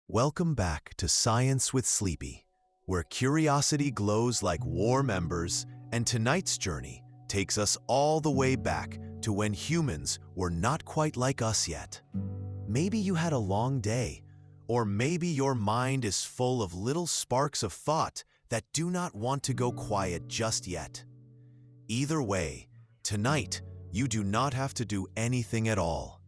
Welcome back to Science with Sleepy, where curiosity glows like warm embers, and tonight's journey takes us all the way back to when humans were not quite like us yet. Maybe you had a long day, or maybe your mind is full of little sparks of thought that do not want to go quiet just yet. Either way, tonight you do not have to do anything at all.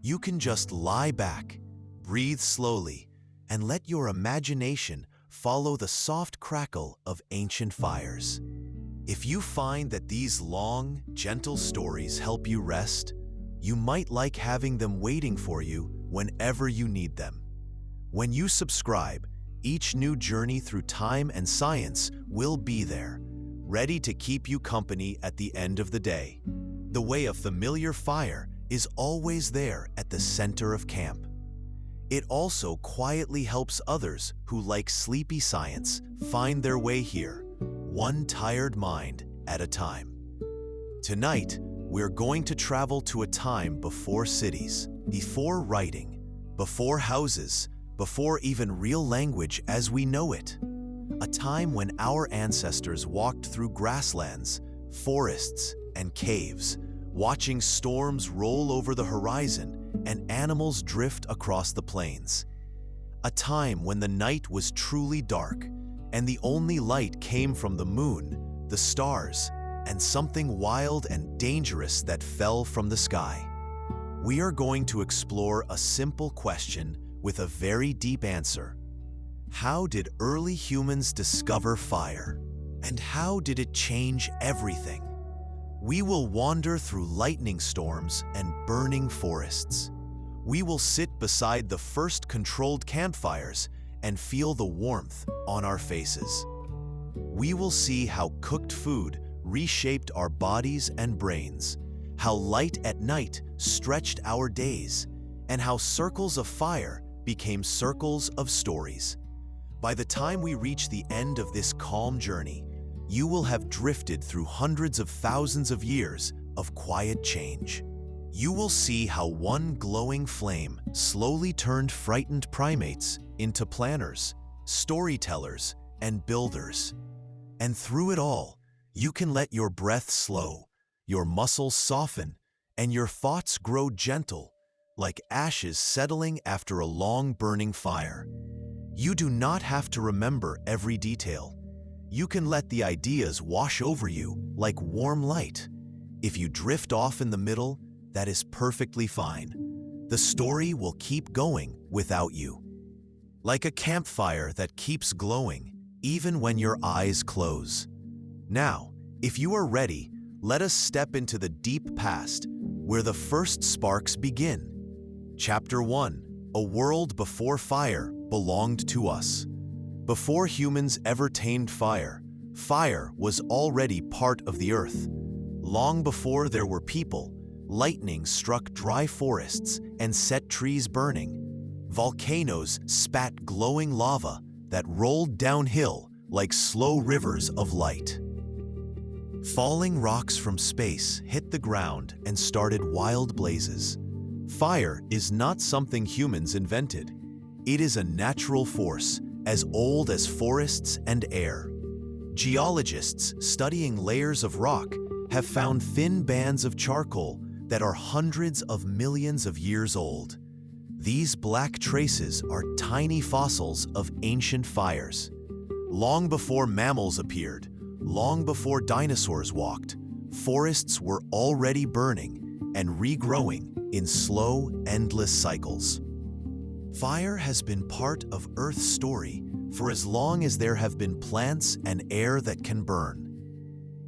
You can just lie back, breathe slowly, and let your imagination follow the soft crackle of ancient fires. If you find that these long, gentle stories help you rest, you might like having them waiting for you whenever you need them. When you subscribe, each new journey through time and science will be there, ready to keep you company at the end of the day. The way of familiar fire is always there at the center of camp. It also quietly helps others who like sleepy science find their way here, one tired mind at a time. Tonight, we're going to travel to a time before cities, before writing, before houses, before even real language as we know it. A time when our ancestors walked through grasslands, forests, and caves, watching storms roll over the horizon and animals drift across the plains. A time when the night was truly dark, and the only light came from the moon, the stars, and something wild and dangerous that fell from the sky. We are going to explore a simple question with a very deep answer. How did early humans discover fire? And how did it change everything? We will wander through lightning storms and burning forests. We will sit beside the first controlled campfires and feel the warmth on our faces. We will see how cooked food reshaped our bodies and brains, how light at night stretched our days, and how circles of fire became circles of stories. By the time we reach the end of this calm journey, you will have drifted through hundreds of thousands of years of quiet change. You will see how one glowing flame slowly turned frightened primates into planners, storytellers, and builders. And through it all, you can let your breath slow, your muscles soften, and your thoughts grow gentle, like ashes settling after a long burning fire. You do not have to remember every detail. You can let the ideas wash over you like warm light. If you drift off in the middle, that is perfectly fine. The story will keep going without you. Like a campfire that keeps glowing, even when your eyes close. Now, if you are ready, let us step into the deep past, where the first sparks begin. Chapter 1: A world before fire belonged to us. Before humans ever tamed fire, fire was already part of the earth. Long before there were people, lightning struck dry forests and set trees burning. Volcanoes spat glowing lava that rolled downhill like slow rivers of light. Falling rocks from space hit the ground and started wild blazes. Fire is not something humans invented. It is a natural force as old as forests and air. Geologists studying layers of rock have found thin bands of charcoal that are hundreds of millions of years old. These black traces are tiny fossils of ancient fires. Long before mammals appeared, long before dinosaurs walked, forests were already burning and regrowing in slow, endless cycles. Fire has been part of Earth's story for as long as there have been plants and air that can burn.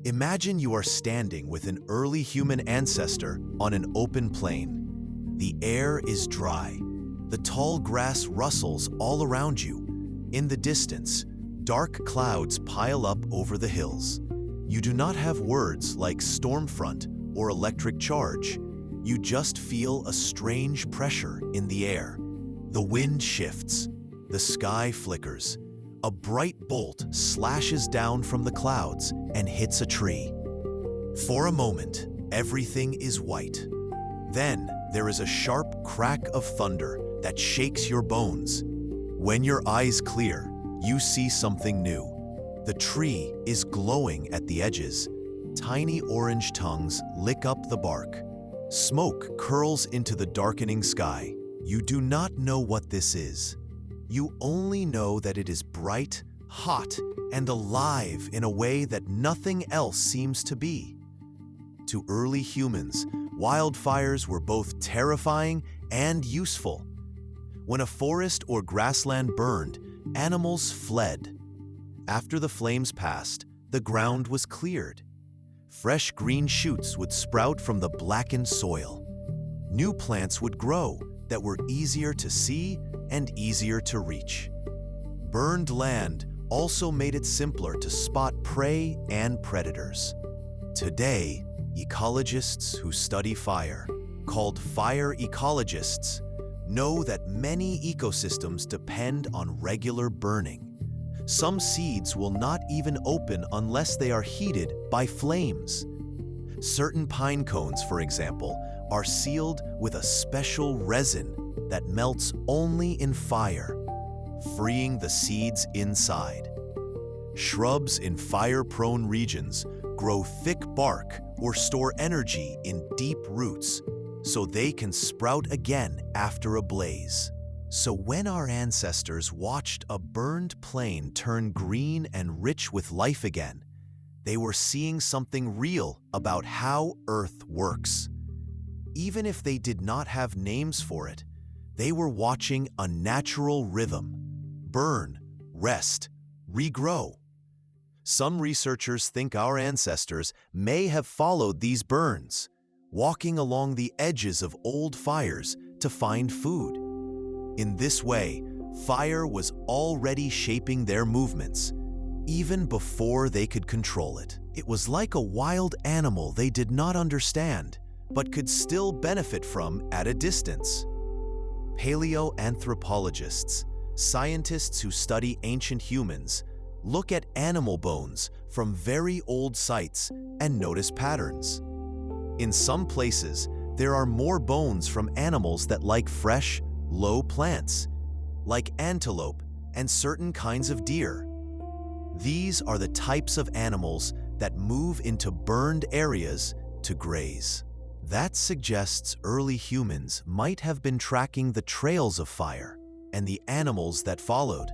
Imagine you are standing with an early human ancestor on an open plain. The air is dry. The tall grass rustles all around you. In the distance, dark clouds pile up over the hills. You do not have words like storm front or electric charge. You just feel a strange pressure in the air. The wind shifts. The sky flickers. A bright bolt slashes down from the clouds and hits a tree. For a moment, everything is white. Then there is a sharp crack of thunder that shakes your bones. When your eyes clear, you see something new. The tree is glowing at the edges. Tiny orange tongues lick up the bark. Smoke curls into the darkening sky. You do not know what this is. You only know that it is bright, hot, and alive in a way that nothing else seems to be. To early humans, wildfires were both terrifying and useful. When a forest or grassland burned, animals fled. After the flames passed, the ground was cleared. Fresh green shoots would sprout from the blackened soil. New plants would grow that were easier to see and easier to reach. Burned land also made it simpler to spot prey and predators. Today, ecologists who study fire, called fire ecologists, know that many ecosystems depend on regular burning. Some seeds will not even open unless they are heated by flames. Certain pine cones, for example, are sealed with a special resin that melts only in fire, freeing the seeds inside. Shrubs in fire-prone regions grow thick bark or store energy in deep roots, so they can sprout again after a blaze. So when our ancestors watched a burned plain turn green and rich with life again, they were seeing something real about how Earth works. Even if they did not have names for it, they were watching a natural rhythm: burn, rest, regrow. Some researchers think our ancestors may have followed these burns, walking along the edges of old fires to find food. In this way, fire was already shaping their movements, even before they could control it. It was like a wild animal they did not understand, but could still benefit from at a distance. Paleoanthropologists, scientists who study ancient humans, look at animal bones from very old sites and notice patterns. In some places, there are more bones from animals that like fresh, low plants, like antelope and certain kinds of deer. These are the types of animals that move into burned areas to graze. That suggests early humans might have been tracking the trails of fire and the animals that followed.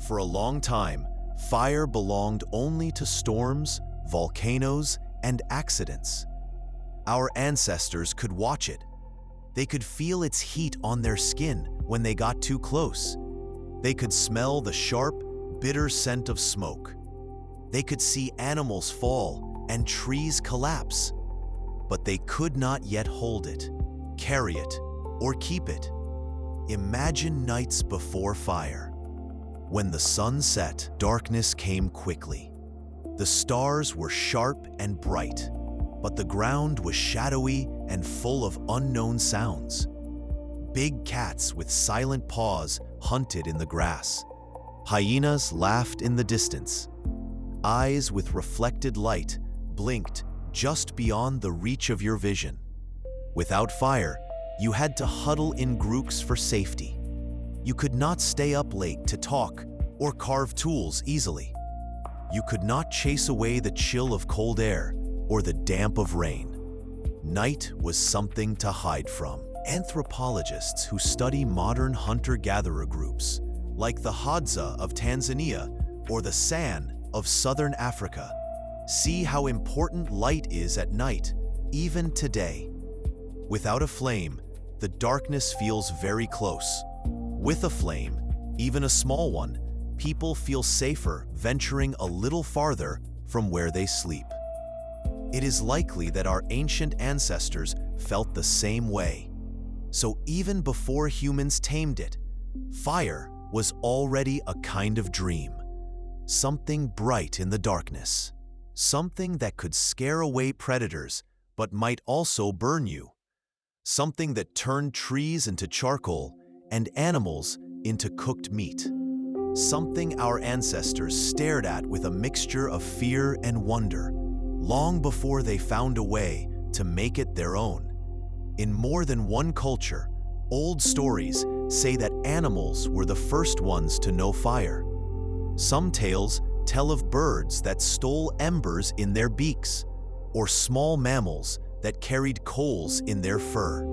For a long time, fire belonged only to storms, volcanoes, and accidents. Our ancestors could watch it. They could feel its heat on their skin when they got too close. They could smell the sharp, bitter scent of smoke. They could see animals fall and trees collapse. But they could not yet hold it, carry it, or keep it. Imagine nights before fire. When the sun set, darkness came quickly. The stars were sharp and bright, but the ground was shadowy and full of unknown sounds. Big cats with silent paws hunted in the grass. Hyenas laughed in the distance. Eyes with reflected light blinked just beyond the reach of your vision. Without fire, you had to huddle in groups for safety. You could not stay up late to talk or carve tools easily. You could not chase away the chill of cold air or the damp of rain. Night was something to hide from. Anthropologists who study modern hunter-gatherer groups, like the Hadza of Tanzania or the San of southern Africa, see how important light is at night, even today. Without a flame, the darkness feels very close. With a flame, even a small one, people feel safer venturing a little farther from where they sleep. It is likely that our ancient ancestors felt the same way. So even before humans tamed it, fire was already a kind of dream. Something bright in the darkness. Something that could scare away predators, but might also burn you. Something that turned trees into charcoal and animals into cooked meat. Something our ancestors stared at with a mixture of fear and wonder, long before they found a way to make it their own. In more than one culture, old stories say that animals were the first ones to know fire. Some tales tell of birds that stole embers in their beaks, or small mammals that carried coals in their fur.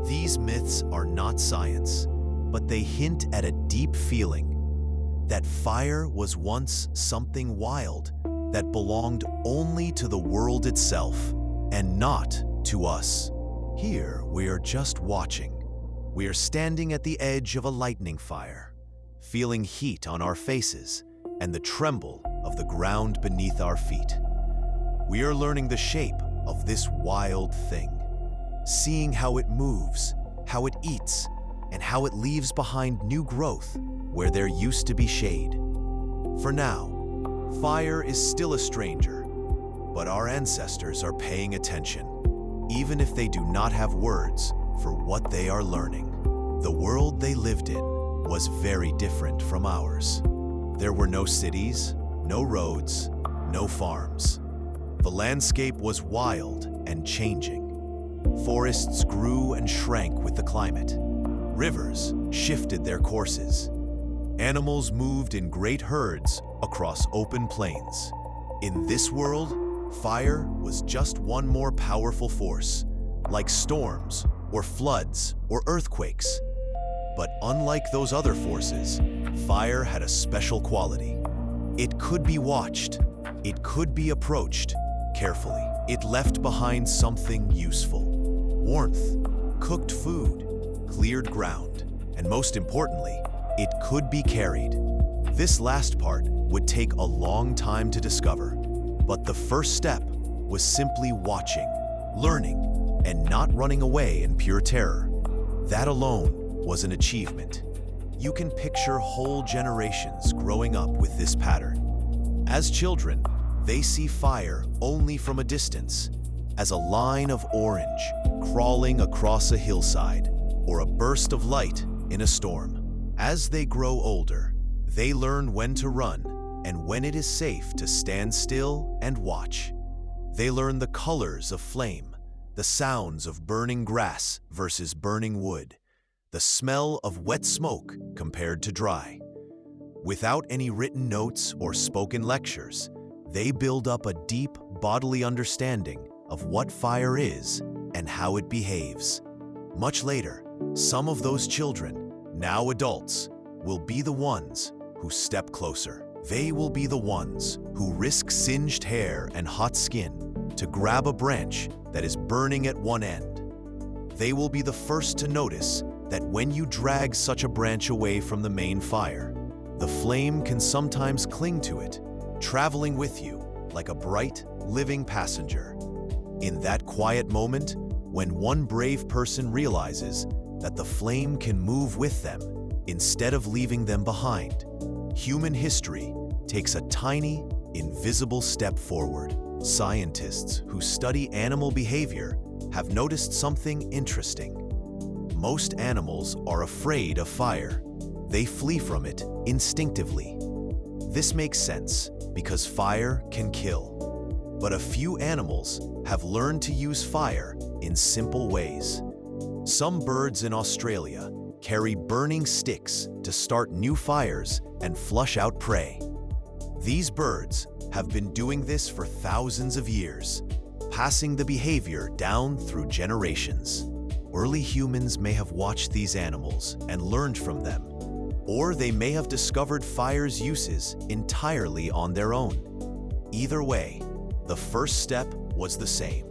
These myths are not science, but they hint at a deep feeling that fire was once something wild that belonged only to the world itself and not to us. Here, we are just watching. We are standing at the edge of a lightning fire, feeling heat on our faces and the tremble of the ground beneath our feet. We are learning the shape of this wild thing, seeing how it moves, how it eats, and how it leaves behind new growth where there used to be shade. For now, fire is still a stranger, but our ancestors are paying attention, even if they do not have words for what they are learning. The world they lived in was very different from ours. There were no cities, no roads, no farms. The landscape was wild and changing. Forests grew and shrank with the climate. Rivers shifted their courses. Animals moved in great herds across open plains. In this world, fire was just one more powerful force, like storms or floods or earthquakes. But unlike those other forces, fire had a special quality. It could be watched. It could be approached carefully. It left behind something useful: warmth, cooked food, cleared ground, and most importantly, it could be carried. This last part would take a long time to discover, but the first step was simply watching, learning, and not running away in pure terror. That alone was an achievement. You can picture whole generations growing up with this pattern. As children, they see fire only from a distance, as a line of orange crawling across a hillside, or a burst of light in a storm. As they grow older, they learn when to run and when it is safe to stand still and watch. They learn the colors of flame, the sounds of burning grass versus burning wood, the smell of wet smoke compared to dry. Without any written notes or spoken lectures, they build up a deep bodily understanding of what fire is and how it behaves. Much later, some of those children, now adults, will be the ones who step closer. They will be the ones who risk singed hair and hot skin to grab a branch that is burning at one end. They will be the first to notice that when you drag such a branch away from the main fire, the flame can sometimes cling to it, traveling with you like a bright, living passenger. In that quiet moment, when one brave person realizes that the flame can move with them instead of leaving them behind, human history takes a tiny, invisible step forward. Scientists who study animal behavior have noticed something interesting. Most animals are afraid of fire. They flee from it instinctively. This makes sense because fire can kill. But a few animals have learned to use fire in simple ways. Some birds in Australia carry burning sticks to start new fires and flush out prey. These birds have been doing this for thousands of years, passing the behavior down through generations. Early humans may have watched these animals and learned from them, or they may have discovered fire's uses entirely on their own. Either way, the first step was the same: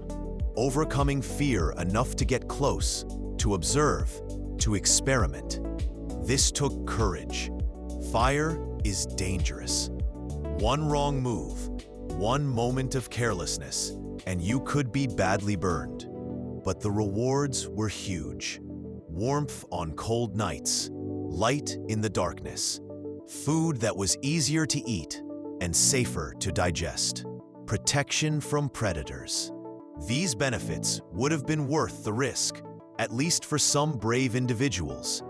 overcoming fear enough to get close, to observe, to experiment. This took courage. Fire is dangerous. One wrong move, one moment of carelessness, and you could be badly burned. But the rewards were huge. Warmth on cold nights, light in the darkness, food that was easier to eat and safer to digest, protection from predators. These benefits would have been worth the risk, at least for some brave individuals.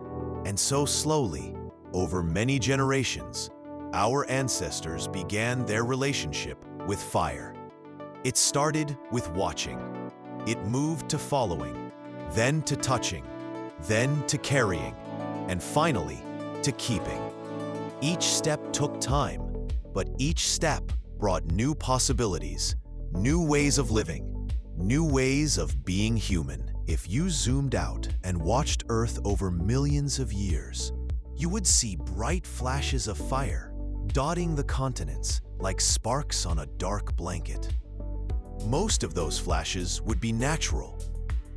And so slowly, over many generations, our ancestors began their relationship with fire. It started with watching. It moved to following, then to touching, then to carrying, and finally to keeping. Each step took time, but each step brought new possibilities, new ways of living, new ways of being human. If you zoomed out and watched Earth over millions of years, you would see bright flashes of fire dotting the continents like sparks on a dark blanket. Most of those flashes would be natural.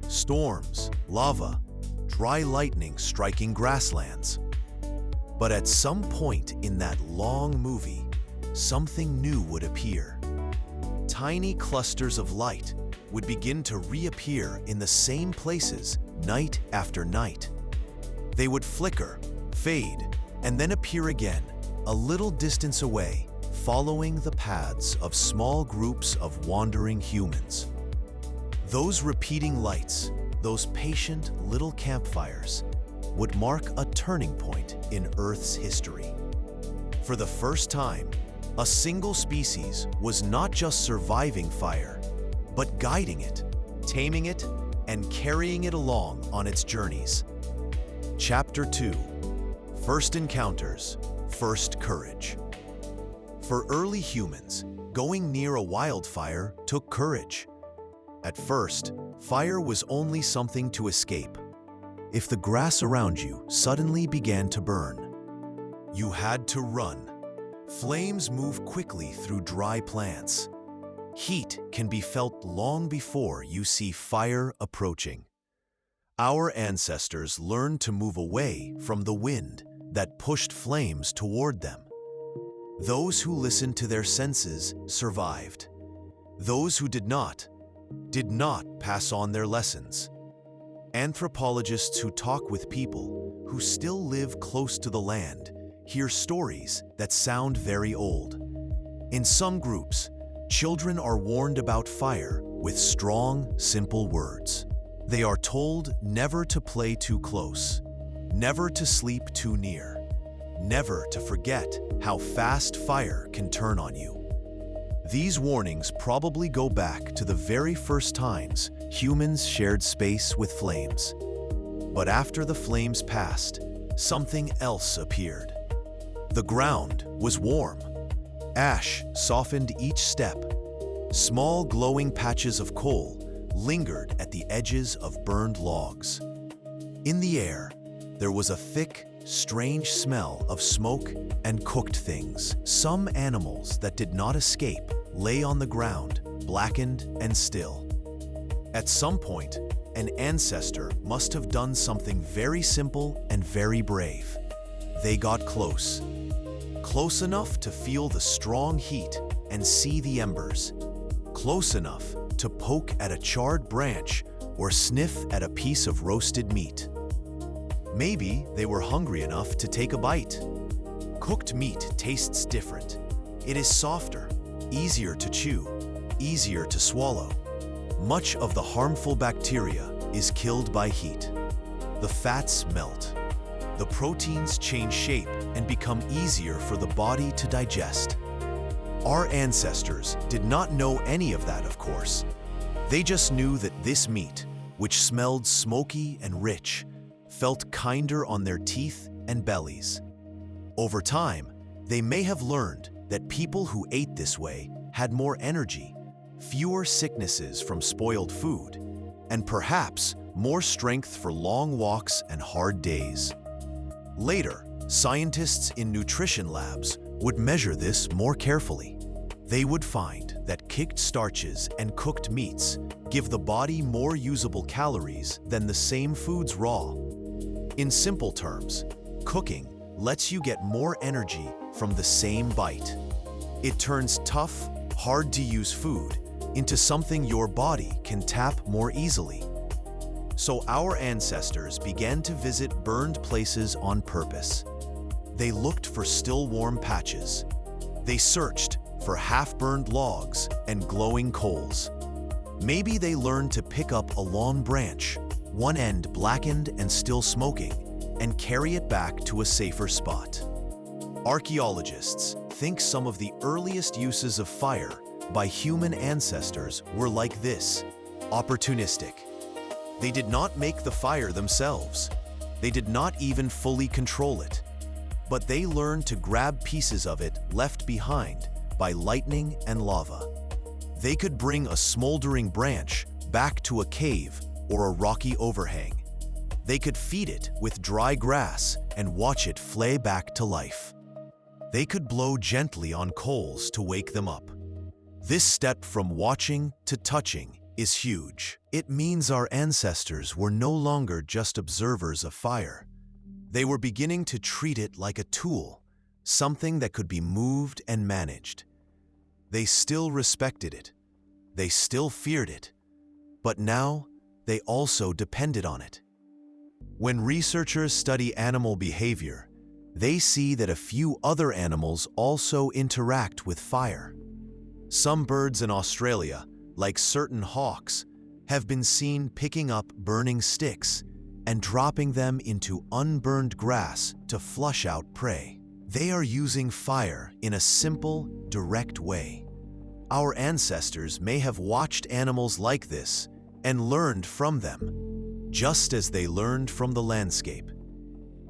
Storms, lava, dry lightning striking grasslands. But at some point in that long movie, something new would appear. Tiny clusters of light would begin to reappear in the same places night after night. They would flicker, fade, and then appear again, a little distance away, following the paths of small groups of wandering humans. Those repeating lights, those patient little campfires, would mark a turning point in Earth's history. For the first time, a single species was not just surviving fire, but guiding it, taming it, and carrying it along on its journeys. Chapter 2: First Encounters, First Courage. For early humans, going near a wildfire took courage. At first, fire was only something to escape. If the grass around you suddenly began to burn, you had to run. Flames move quickly through dry plants. Heat can be felt long before you see fire approaching. Our ancestors learned to move away from the wind that pushed flames toward them. Those who listened to their senses survived. Those who did not pass on their lessons. Anthropologists who talk with people who still live close to the land hear stories that sound very old. In some groups, children are warned about fire with strong, simple words. They are told never to play too close, never to sleep too near, never to forget how fast fire can turn on you. These warnings probably go back to the very first times humans shared space with flames. But after the flames passed, something else appeared. The ground was warm. Ash softened each step. Small glowing patches of coal lingered at the edges of burned logs. In the air, there was a thick, strange smell of smoke and cooked things. Some animals that did not escape lay on the ground, blackened and still. At some point, an ancestor must have done something very simple and very brave. They got close. Close enough to feel the strong heat and see the embers. Close enough to poke at a charred branch or sniff at a piece of roasted meat. Maybe they were hungry enough to take a bite. Cooked meat tastes different. It is softer, easier to chew, easier to swallow. Much of the harmful bacteria is killed by heat. The fats melt. The proteins change shape and become easier for the body to digest. Our ancestors did not know any of that, of course. They just knew that this meat, which smelled smoky and rich, felt kinder on their teeth and bellies. Over time, they may have learned that people who ate this way had more energy, fewer sicknesses from spoiled food, and perhaps more strength for long walks and hard days. Later, scientists in nutrition labs would measure this more carefully. They would find that kicked starches and cooked meats give the body more usable calories than the same foods raw. In simple terms, cooking lets you get more energy from the same bite. It turns tough, hard-to-use food into something your body can tap more easily. So our ancestors began to visit burned places on purpose. They looked for still warm patches. They searched for half-burned logs and glowing coals. Maybe they learned to pick up a long branch, one end blackened and still smoking, and carry it back to a safer spot. Archaeologists think some of the earliest uses of fire by human ancestors were like this: opportunistic. They did not make the fire themselves. They did not even fully control it. But they learned to grab pieces of it left behind by lightning and lava. They could bring a smoldering branch back to a cave or a rocky overhang. They could feed it with dry grass and watch it flay back to life. They could blow gently on coals to wake them up. This step from watching to touching is huge. It means our ancestors were no longer just observers of fire. They were beginning to treat it like a tool, something that could be moved and managed. They still respected it. They still feared it. But now, they also depended on it. When researchers study animal behavior, they see that a few other animals also interact with fire. Some birds in Australia, like certain hawks, have been seen picking up burning sticks and dropping them into unburned grass to flush out prey. They are using fire in a simple, direct way. Our ancestors may have watched animals like this and learned from them, just as they learned from the landscape.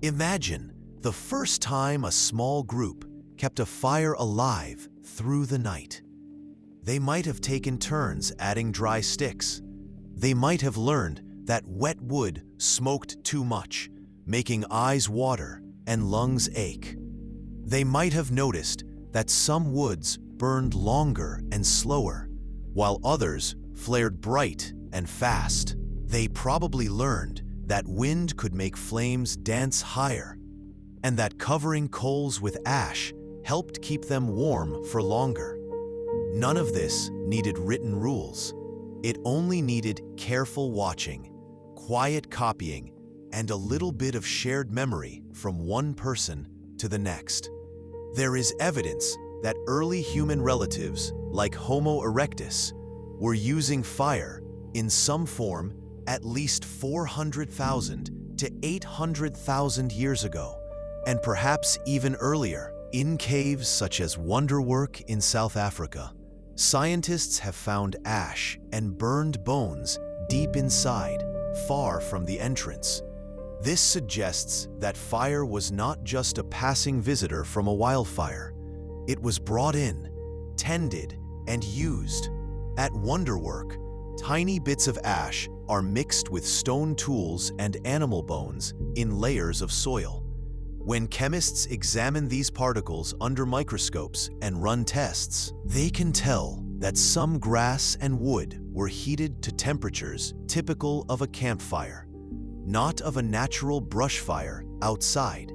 Imagine the first time a small group kept a fire alive through the night. They might have taken turns adding dry sticks. They might have learned that wet wood smoked too much, making eyes water and lungs ache. They might have noticed that some woods burned longer and slower, while others flared bright and fast. They probably learned that wind could make flames dance higher, and that covering coals with ash helped keep them warm for longer. None of this needed written rules. It only needed careful watching, quiet copying, and a little bit of shared memory from one person to the next. There is evidence that early human relatives, like Homo erectus, were using fire in some form at least 400,000 to 800,000 years ago, and perhaps even earlier. In caves such as Wonderwerk in South Africa, scientists have found ash and burned bones deep inside, far from the entrance. This suggests that fire was not just a passing visitor from a wildfire. It was brought in, tended, and used. At Wonderwerk, tiny bits of ash are mixed with stone tools and animal bones in layers of soil. When chemists examine these particles under microscopes and run tests, they can tell that some grass and wood were heated to temperatures typical of a campfire, not of a natural brush fire outside.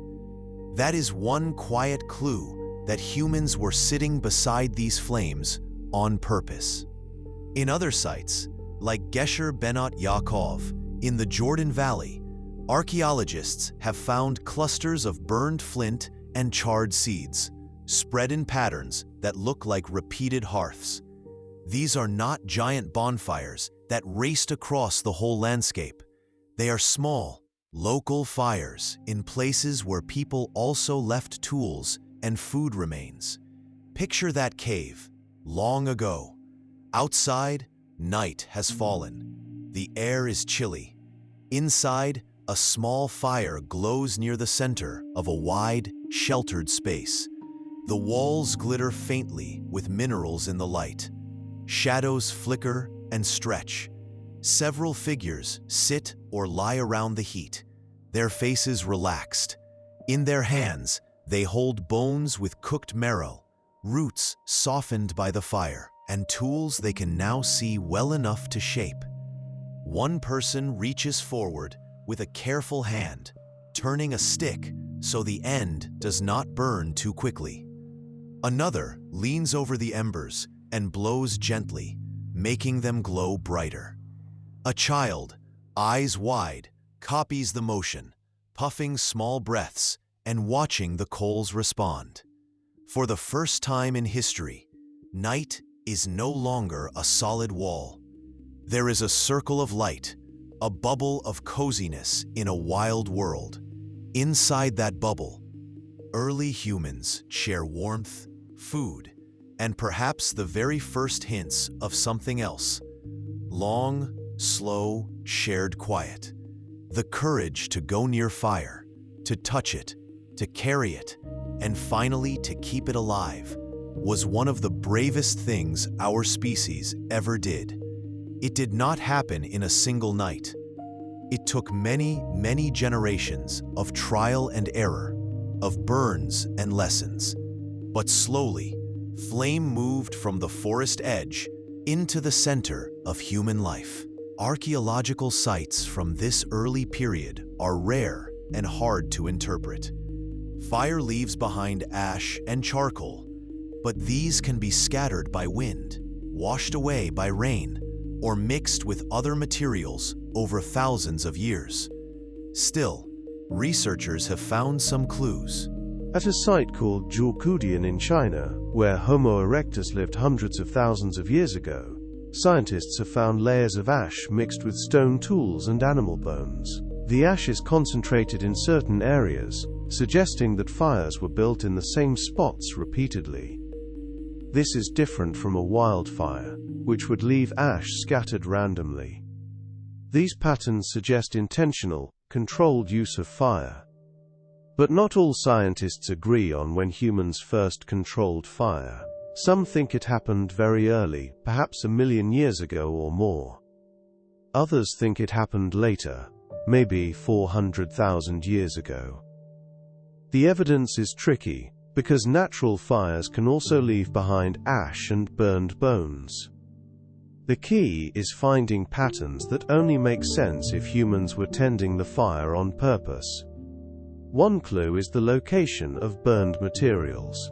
That is one quiet clue that humans were sitting beside these flames on purpose. In other sites, like Gesher Benot Yaakov in the Jordan Valley, archaeologists have found clusters of burned flint and charred seeds, spread in patterns that look like repeated hearths. These are not giant bonfires that raced across the whole landscape. They are small, local fires in places where people also left tools and food remains. Picture that cave, long ago. Outside, night has fallen. The air is chilly. Inside, a small fire glows near the center of a wide, sheltered space. The walls glitter faintly with minerals in the light. Shadows flicker and stretch. Several figures sit or lie around the heat, their faces relaxed. In their hands, they hold bones with cooked marrow, roots softened by the fire, and tools they can now see well enough to shape. One person reaches forward with a careful hand, turning a stick so the end does not burn too quickly. Another leans over the embers and blows gently, making them glow brighter. A child, eyes wide, copies the motion, puffing small breaths and watching the coals respond. For the first time in history, night is no longer a solid wall. There is a circle of light, a bubble of coziness in a wild world. Inside that bubble, early humans share warmth, food, and perhaps the very first hints of something else. Long, slow, shared quiet. The courage to go near fire, to touch it, to carry it, and finally to keep it alive, was one of the bravest things our species ever did. It did not happen in a single night. It took many, many generations of trial and error, of burns and lessons. But slowly, flame moved from the forest edge into the center of human life. Archaeological sites from this early period are rare and hard to interpret. Fire leaves behind ash and charcoal, but these can be scattered by wind, washed away by rain, or mixed with other materials over thousands of years. Still, researchers have found some clues. At a site called Zhoukoudian in China, where Homo erectus lived hundreds of thousands of years ago, scientists have found layers of ash mixed with stone tools and animal bones. The ash is concentrated in certain areas, suggesting that fires were built in the same spots repeatedly. This is different from a wildfire, which would leave ash scattered randomly. These patterns suggest intentional, controlled use of fire. But not all scientists agree on when humans first controlled fire. Some think it happened very early, perhaps 1 million years ago or more. Others think it happened later, maybe 400,000 years ago. The evidence is tricky, because natural fires can also leave behind ash and burned bones. The key is finding patterns that only make sense if humans were tending the fire on purpose. One clue is the location of burned materials.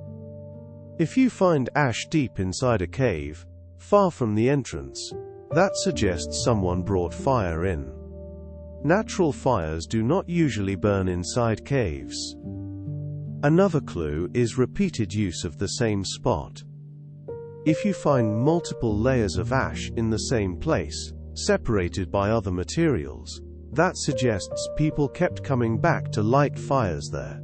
If you find ash deep inside a cave, far from the entrance, that suggests someone brought fire in. Natural fires do not usually burn inside caves. Another clue is repeated use of the same spot. If you find multiple layers of ash in the same place, separated by other materials, that suggests people kept coming back to light fires there.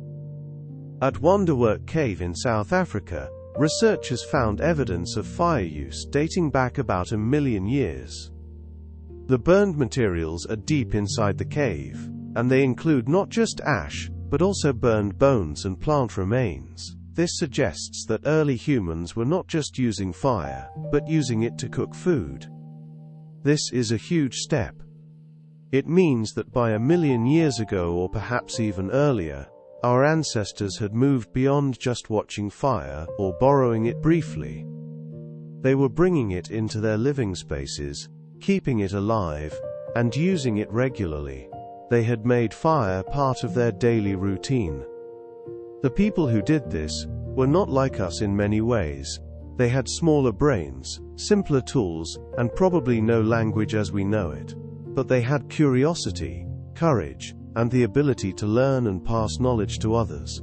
At Wonderwerk Cave in South Africa, researchers found evidence of fire use dating back about 1 million years. The burned materials are deep inside the cave, and they include not just ash, but also burned bones and plant remains. This suggests that early humans were not just using fire, but using it to cook food. This is a huge step. It means that by 1 million years ago, or perhaps even earlier, our ancestors had moved beyond just watching fire or borrowing it briefly. They were bringing it into their living spaces, keeping it alive, and using it regularly. They had made fire part of their daily routine. The people who did this were not like us in many ways. They had smaller brains, simpler tools, and probably no language as we know it. But they had curiosity, courage, and the ability to learn and pass knowledge to others.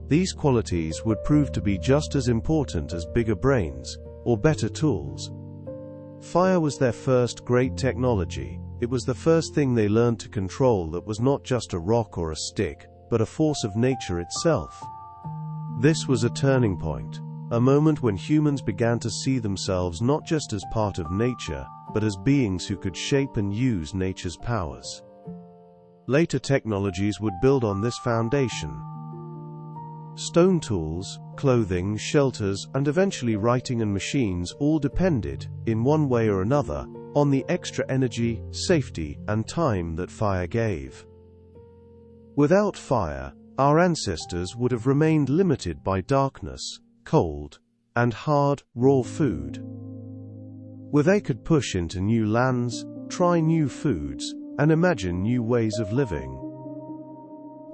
These qualities would prove to be just as important as bigger brains or better tools. Fire was their first great technology. It was the first thing they learned to control that was not just a rock or a stick, but a force of nature itself. This was a turning point, a moment when humans began to see themselves not just as part of nature, but as beings who could shape and use nature's powers. Later technologies would build on this foundation. Stone tools, clothing, shelters, and eventually writing and machines all depended, in one way or another, on the extra energy, safety, and time that fire gave. Without fire, our ancestors would have remained limited by darkness, cold, and hard, raw food. Where they could push into new lands, try new foods, and imagine new ways of living.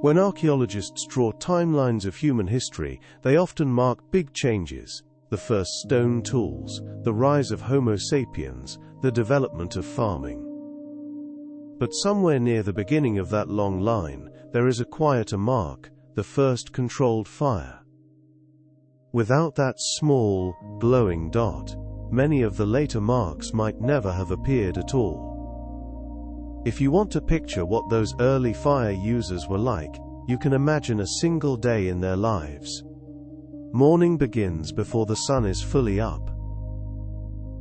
When archaeologists draw timelines of human history, they often mark big changes: the first stone tools, the rise of Homo sapiens, the development of farming. But somewhere near the beginning of that long line, there is a quieter mark, the first controlled fire. Without that small, glowing dot, many of the later marks might never have appeared at all. If you want to picture what those early fire users were like, you can imagine a single day in their lives. Morning begins before the sun is fully up.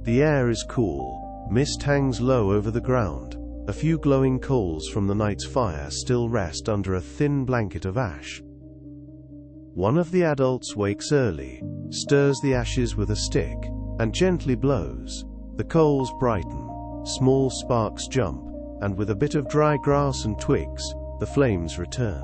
The air is cool, Mist hangs low over the ground. A few glowing coals from the night's fire still rest under a thin blanket of ash. One of the adults wakes early, stirs the ashes with a stick, and gently blows. The coals brighten, small sparks jump, and with a bit of dry grass and twigs, the flames return.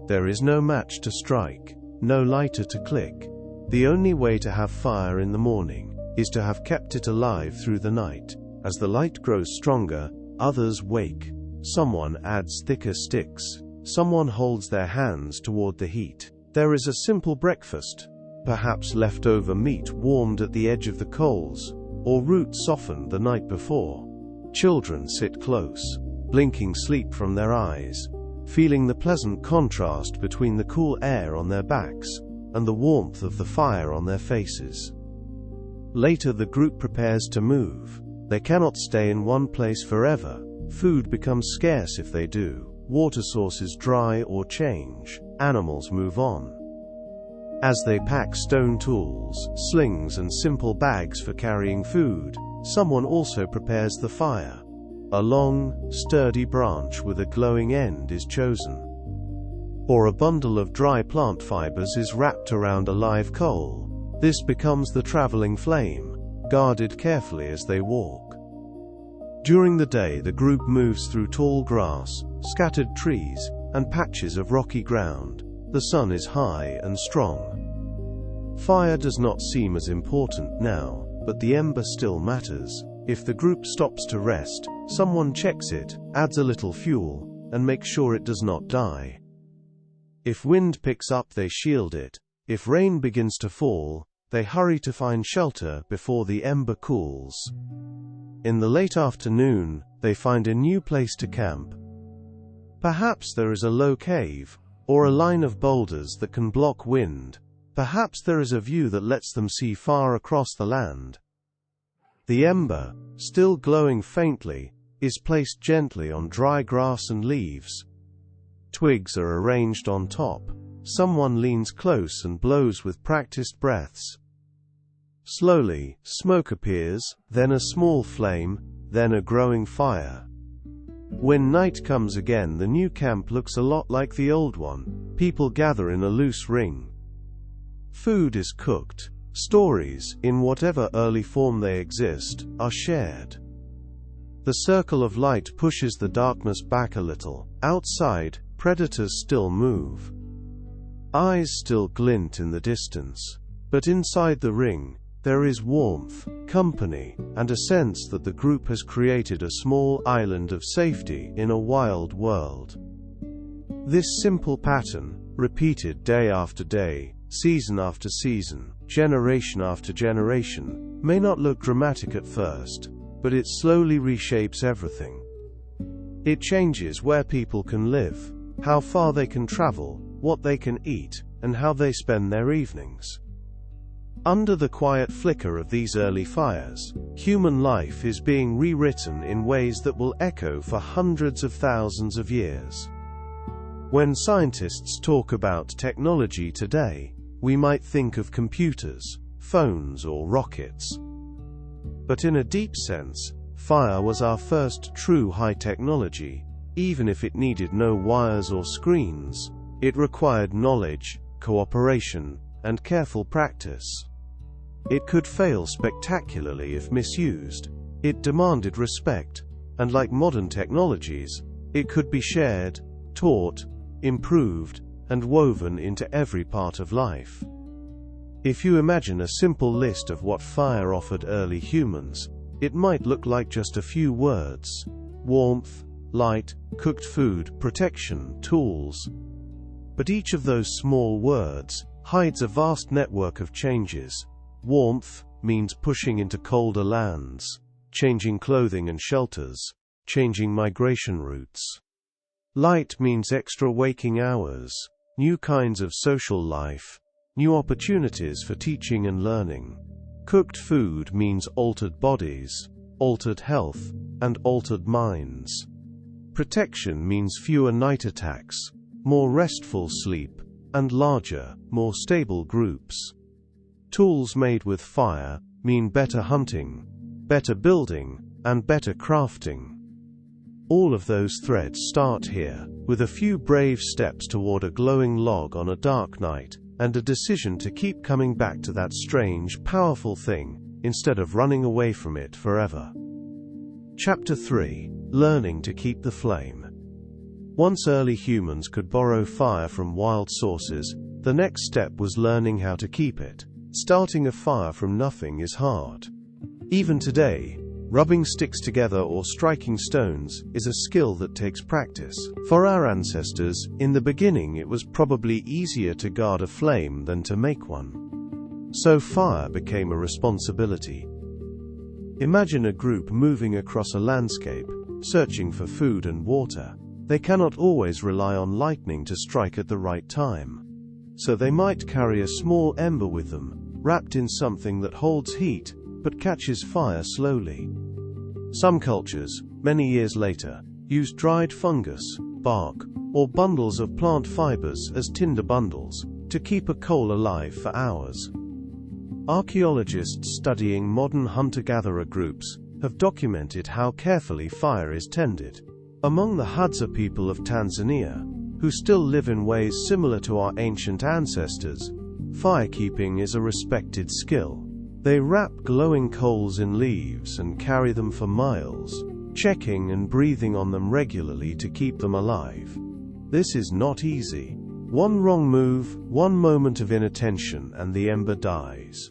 There is no match to strike, no lighter to click. The only way to have fire in the morning is to have kept it alive through the night. As the light grows stronger, others wake. Someone adds thicker sticks. Someone holds their hands toward the heat. There is a simple breakfast, perhaps leftover meat warmed at the edge of the coals, or roots softened the night before. Children sit close, blinking sleep from their eyes, feeling the pleasant contrast between the cool air on their backs and the warmth of the fire on their faces. Later the group prepares to move. They cannot stay in one place forever. Food becomes scarce if they do. Water sources dry or change. Animals move on. As they pack stone tools, slings and simple bags for carrying food, someone also prepares the fire. A long, sturdy branch with a glowing end is chosen. Or a bundle of dry plant fibers is wrapped around a live coal. This becomes the traveling flame, guarded carefully as they walk. During the day, the group moves through tall grass, scattered trees, and patches of rocky ground. The sun is high and strong. Fire does not seem as important now, but the ember still matters. If the group stops to rest, someone checks it, adds a little fuel, and makes sure it does not die. If wind picks up, they shield it. If rain begins to fall, they hurry to find shelter before the ember cools. In the late afternoon, they find a new place to camp. Perhaps there is a low cave, or a line of boulders that can block wind. Perhaps there is a view that lets them see far across the land. The ember, still glowing faintly, is placed gently on dry grass and leaves. Twigs are arranged on top. Someone leans close and blows with practiced breaths. Slowly, smoke appears, then a small flame, then a growing fire. When night comes again, the new camp looks a lot like the old one. People gather in a loose ring. Food is cooked. Stories, in whatever early form they exist, are shared. The circle of light pushes the darkness back a little. Outside, predators still move. Eyes still glint in the distance. But inside the ring, there is warmth, company, and a sense that the group has created a small island of safety in a wild world. This simple pattern, repeated day after day, season after season, generation after generation, may not look dramatic at first, but it slowly reshapes everything. It changes where people can live, how far they can travel, what they can eat, and how they spend their evenings. Under the quiet flicker of these early fires, human life is being rewritten in ways that will echo for hundreds of thousands of years. When scientists talk about technology today, we might think of computers, phones, or rockets. But in a deep sense, fire was our first true high technology. Even if it needed no wires or screens, it required knowledge, cooperation, and careful practice. It could fail spectacularly if misused. It demanded respect, and like modern technologies, it could be shared, taught, improved, and woven into every part of life. If you imagine a simple list of what fire offered early humans, it might look like just a few words: warmth, light, cooked food, protection, tools. But each of those small words hides a vast network of changes. Warmth means pushing into colder lands, changing clothing and shelters, changing migration routes. Light means extra waking hours, new kinds of social life, new opportunities for teaching and learning. Cooked food means altered bodies, altered health, and altered minds. Protection means fewer night attacks, more restful sleep, and larger, more stable groups. Tools made with fire mean better hunting, better building, and better crafting. All of those threads start here, with a few brave steps toward a glowing log on a dark night, and a decision to keep coming back to that strange, powerful thing, instead of running away from it forever. Chapter 3: Learning to Keep the Flame. Once early humans could borrow fire from wild sources, the next step was learning how to keep it. Starting a fire from nothing is hard. Even today, rubbing sticks together or striking stones is a skill that takes practice. For our ancestors, in the beginning it was probably easier to guard a flame than to make one. So fire became a responsibility. Imagine a group moving across a landscape, searching for food and water. They cannot always rely on lightning to strike at the right time. So they might carry a small ember with them, wrapped in something that holds heat, but catches fire slowly. Some cultures, many years later, used dried fungus, bark, or bundles of plant fibers as tinder bundles, to keep a coal alive for hours. Archaeologists studying modern hunter-gatherer groups have documented how carefully fire is tended. Among the Hadza people of Tanzania, who still live in ways similar to our ancient ancestors, firekeeping is a respected skill. They wrap glowing coals in leaves and carry them for miles, checking and breathing on them regularly to keep them alive. This is not easy. One wrong move, one moment of inattention, and the ember dies.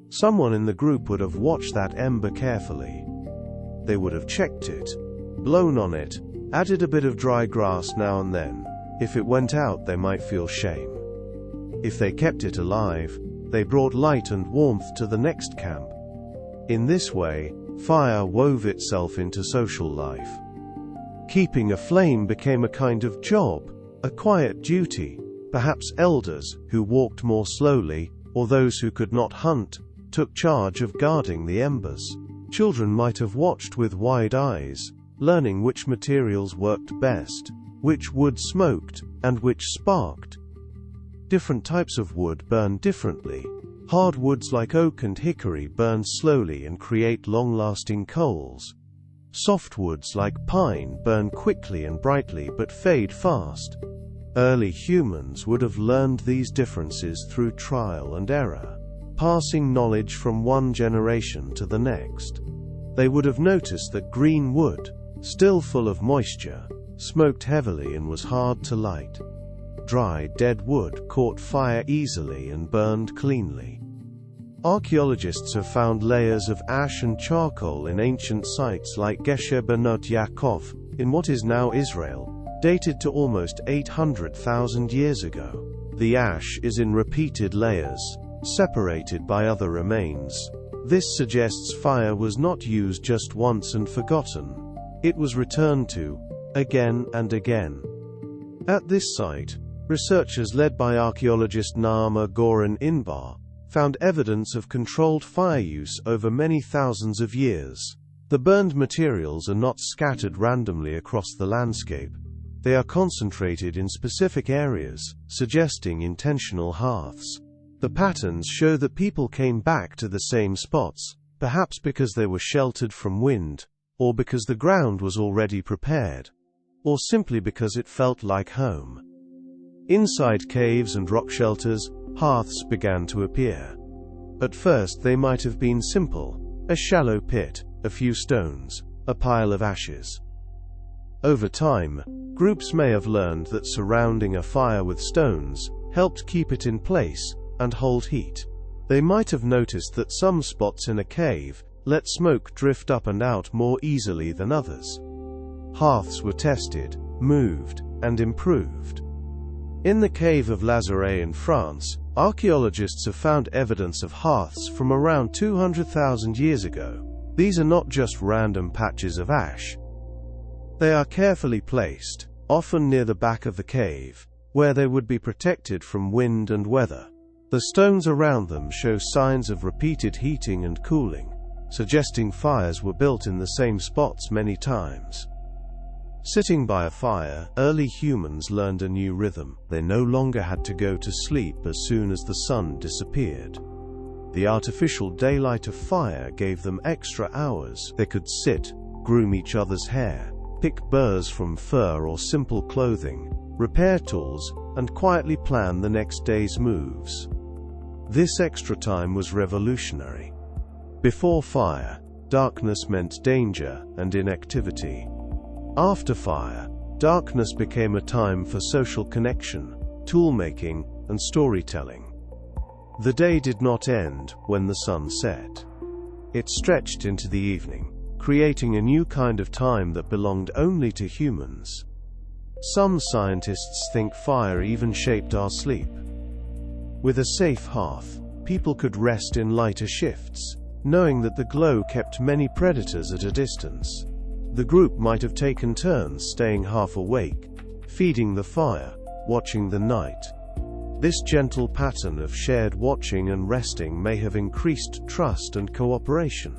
Someone in the group would have watched that ember carefully. They would have checked it, blown on it, added a bit of dry grass now and then. If it went out, they might feel shame. If they kept it alive, they brought light and warmth to the next camp. In this way, fire wove itself into social life. Keeping a flame became a kind of job, a quiet duty. Perhaps elders, who walked more slowly, or those who could not hunt, took charge of guarding the embers. Children might have watched with wide eyes, learning which materials worked best, which wood smoked, and which sparked. Different types of wood burn differently. Hardwoods like oak and hickory burn slowly and create long-lasting coals. Softwoods like pine burn quickly and brightly but fade fast. Early humans would have learned these differences through trial and error, passing knowledge from one generation to the next. They would have noticed that green wood, still full of moisture, smoked heavily and was hard to light. Dry, dead wood caught fire easily and burned cleanly. Archaeologists have found layers of ash and charcoal in ancient sites like Gesher Benot Yaakov, in what is now Israel, dated to almost 800,000 years ago. The ash is in repeated layers, separated by other remains. This suggests fire was not used just once and forgotten. It was returned to, again and again. At this site, researchers led by archaeologist Naama Goran Inbar found evidence of controlled fire use over many thousands of years. The burned materials are not scattered randomly across the landscape. They are concentrated in specific areas, suggesting intentional hearths. The patterns show that people came back to the same spots, perhaps because they were sheltered from wind, or because the ground was already prepared, or simply because it felt like home. Inside caves and rock shelters, hearths began to appear. At first they might have been simple, a shallow pit, a few stones, a pile of ashes. Over time, groups may have learned that surrounding a fire with stones helped keep it in place and hold heat. They might have noticed that some spots in a cave let smoke drift up and out more easily than others. Hearths were tested, moved, and improved. In the cave of Lazaret in France, archaeologists have found evidence of hearths from around 200,000 years ago. These are not just random patches of ash. They are carefully placed, often near the back of the cave, where they would be protected from wind and weather. The stones around them show signs of repeated heating and cooling, suggesting fires were built in the same spots many times. Sitting by a fire, early humans learned a new rhythm. They no longer had to go to sleep as soon as the sun disappeared. The artificial daylight of fire gave them extra hours. They could sit, groom each other's hair, pick burrs from fur or simple clothing, repair tools, and quietly plan the next day's moves. This extra time was revolutionary. Before fire, darkness meant danger and inactivity. After fire, darkness became a time for social connection, tool-making, and storytelling. The day did not end when the sun set. It stretched into the evening, creating a new kind of time that belonged only to humans. Some scientists think fire even shaped our sleep. With a safe hearth, people could rest in lighter shifts, knowing that the glow kept many predators at a distance. The group might have taken turns staying half awake, feeding the fire, watching the night. This gentle pattern of shared watching and resting may have increased trust and cooperation.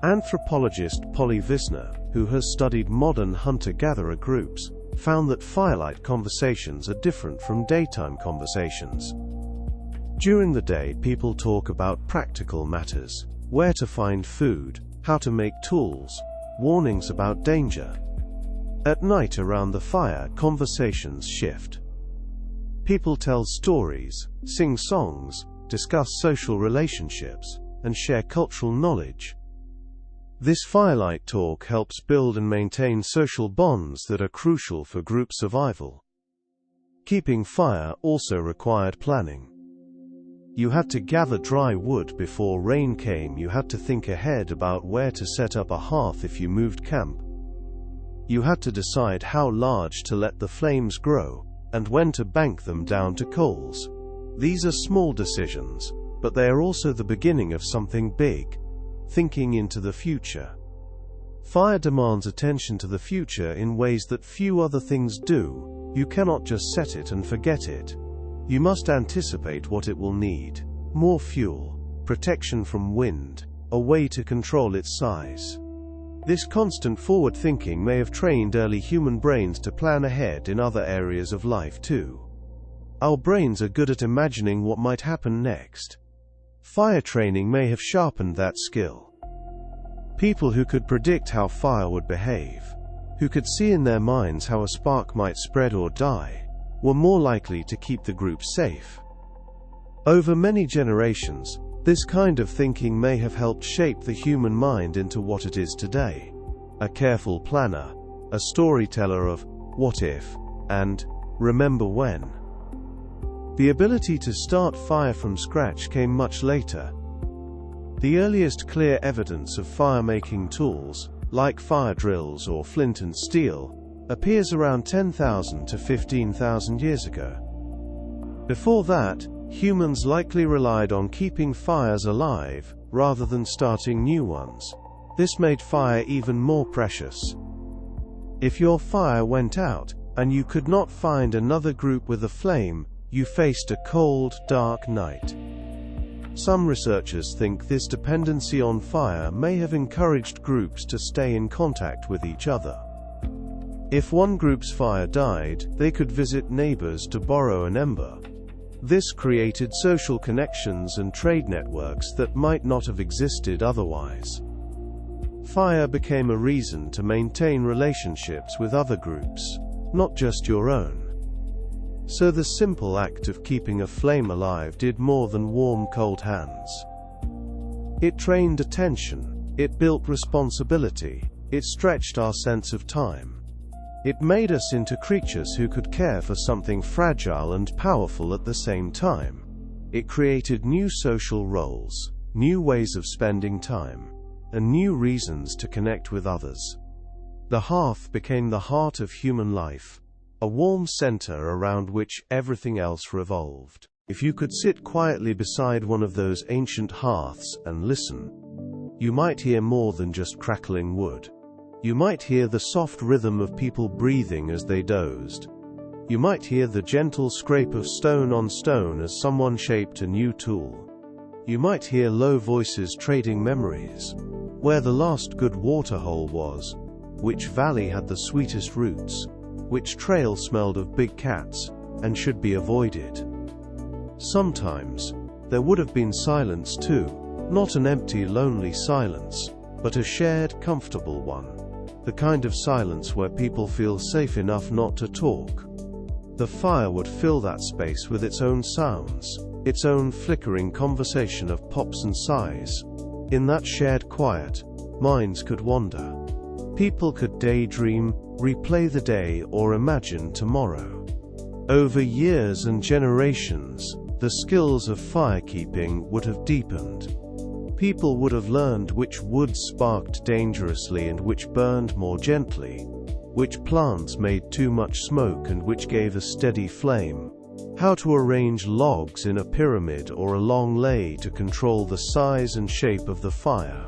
Anthropologist Polly Visner, who has studied modern hunter-gatherer groups, found that firelight conversations are different from daytime conversations. During the day, people talk about practical matters, where to find food, how to make tools, warnings about danger. At night around the fire, conversations shift. People tell stories, sing songs, discuss social relationships, and share cultural knowledge. This firelight talk helps build and maintain social bonds that are crucial for group survival. Keeping fire also required planning. You had to gather dry wood before rain came. You had to think ahead about where to set up a hearth if you moved camp. You had to decide how large to let the flames grow, and when to bank them down to coals. These are small decisions, but they are also the beginning of something big, thinking into the future. Fire demands attention to the future in ways that few other things do. You cannot just set it and forget it. You must anticipate what it will need: more fuel, protection from wind, a way to control its size. This constant forward thinking may have trained early human brains to plan ahead in other areas of life too. Our brains are good at imagining what might happen next. Fire training may have sharpened that skill. People who could predict how fire would behave, who could see in their minds how a spark might spread or die, were more likely to keep the group safe. Over many generations, this kind of thinking may have helped shape the human mind into what it is today: a careful planner, a storyteller of what if and remember when. The ability to start fire from scratch came much later. The earliest clear evidence of fire-making tools, like fire drills or flint and steel, appears around 10,000 to 15,000 years ago. Before that, humans likely relied on keeping fires alive, rather than starting new ones. This made fire even more precious. If your fire went out, and you could not find another group with a flame, you faced a cold, dark night. Some researchers think this dependency on fire may have encouraged groups to stay in contact with each other. If one group's fire died, they could visit neighbors to borrow an ember. This created social connections and trade networks that might not have existed otherwise. Fire became a reason to maintain relationships with other groups, not just your own. So the simple act of keeping a flame alive did more than warm cold hands. It trained attention, it built responsibility, it stretched our sense of time. It made us into creatures who could care for something fragile and powerful at the same time. It created new social roles, new ways of spending time, and new reasons to connect with others. The hearth became the heart of human life, a warm center around which everything else revolved. If you could sit quietly beside one of those ancient hearths and listen, you might hear more than just crackling wood. You might hear the soft rhythm of people breathing as they dozed. You might hear the gentle scrape of stone on stone as someone shaped a new tool. You might hear low voices trading memories. Where the last good waterhole was, which valley had the sweetest roots, which trail smelled of big cats, and should be avoided. Sometimes, There would have been silence too, not an empty, lonely silence, but a shared, comfortable one. The kind of silence where people feel safe enough not to talk. The fire would fill that space with its own sounds, its own flickering conversation of pops and sighs. In that shared quiet, minds could wander. People could daydream, replay the day, or imagine tomorrow. Over years and generations, the skills of firekeeping would have deepened. People would have learned which wood sparked dangerously and which burned more gently, which plants made too much smoke and which gave a steady flame, how to arrange logs in a pyramid or a long lay to control the size and shape of the fire.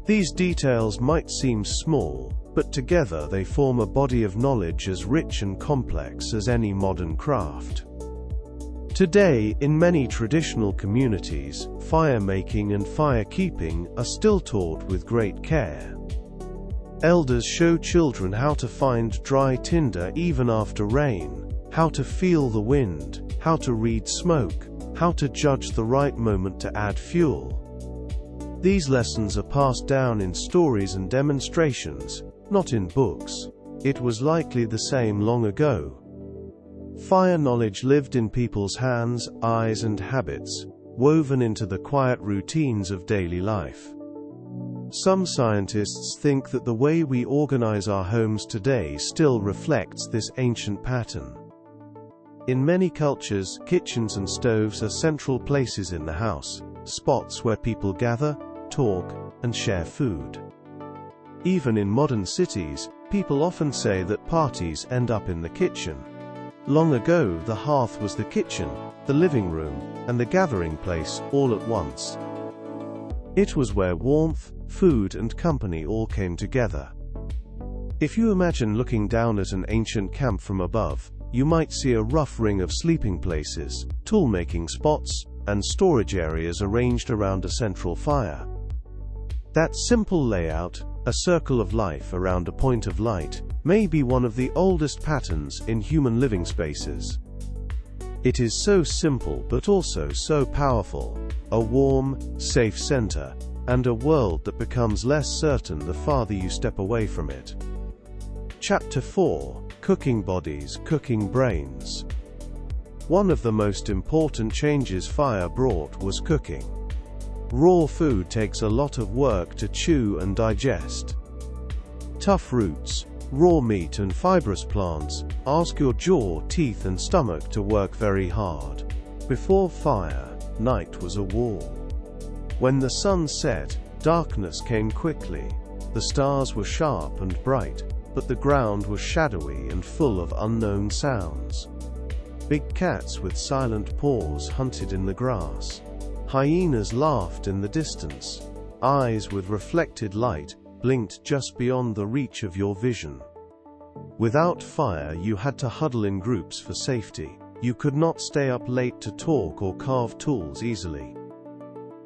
These details might seem small, but together they form a body of knowledge as rich and complex as any modern craft. Today, in many traditional communities, fire-making and fire-keeping are still taught with great care. Elders show children how to find dry tinder even after rain, how to feel the wind, how to read smoke, how to judge the right moment to add fuel. These lessons are passed down in stories and demonstrations, not in books. It was likely the same long ago. Fire knowledge lived in people's hands, eyes, and habits, woven into the quiet routines of daily life. Some scientists think that the way we organize our homes today still reflects this ancient pattern. In many cultures, kitchens and stoves are central places in the house, spots where people gather, talk, and share food. Even in modern cities, people often say that parties end up in the kitchen. Long ago, the hearth was the kitchen, the living room, and the gathering place all at once. It was where warmth, food, and company all came together. If you imagine looking down at an ancient camp from above, you might see a rough ring of sleeping places, tool-making spots, and storage areas arranged around a central fire. That simple layout, a circle of life around a point of light, may be one of the oldest patterns in human living spaces. It is so simple but also so powerful, a warm, safe center, and a world that becomes less certain the farther you step away from it. Chapter 4: Cooking Bodies, Cooking Brains. One of the most important changes fire brought was cooking. Raw food takes a lot of work to chew and digest. Tough roots, raw meat and fibrous plants ask your jaw, teeth and stomach to work very hard. Before fire, night was a wall. When the sun set, darkness came quickly. The stars were sharp and bright, but the ground was shadowy and full of unknown sounds. Big cats with silent paws hunted in the grass. Hyenas laughed in the distance. Eyes with reflected light blinked just beyond the reach of your vision. Without fire, you had to huddle in groups for safety. You could not stay up late to talk or carve tools easily.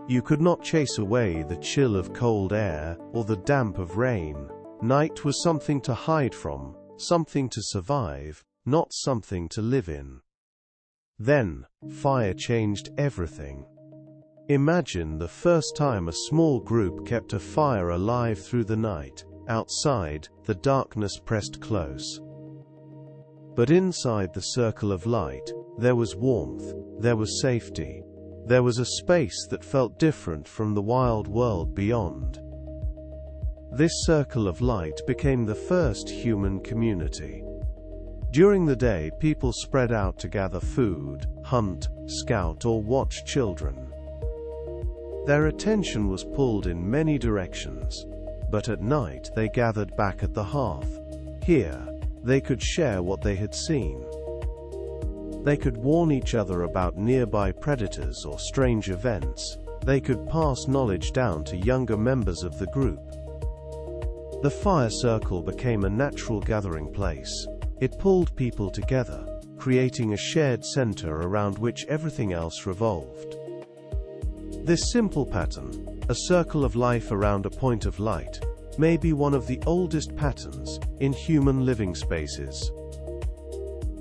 You could not chase away the chill of cold air or the damp of rain. Night was something to hide from, something to survive, not something to live in. Then, fire changed everything. Imagine the first time a small group kept a fire alive through the night. Outside, the darkness pressed close. But inside the circle of light, there was warmth, there was safety. There was a space that felt different from the wild world beyond. This circle of light became the first human community. During the day, people spread out to gather food, hunt, scout, or watch children. Their attention was pulled in many directions, but at night they gathered back at the hearth. Here, they could share what they had seen. They could warn each other about nearby predators or strange events. They could pass knowledge down to younger members of the group. The fire circle became a natural gathering place. It pulled people together, creating a shared center around which everything else revolved. This simple pattern, a circle of life around a point of light, may be one of the oldest patterns in human living spaces.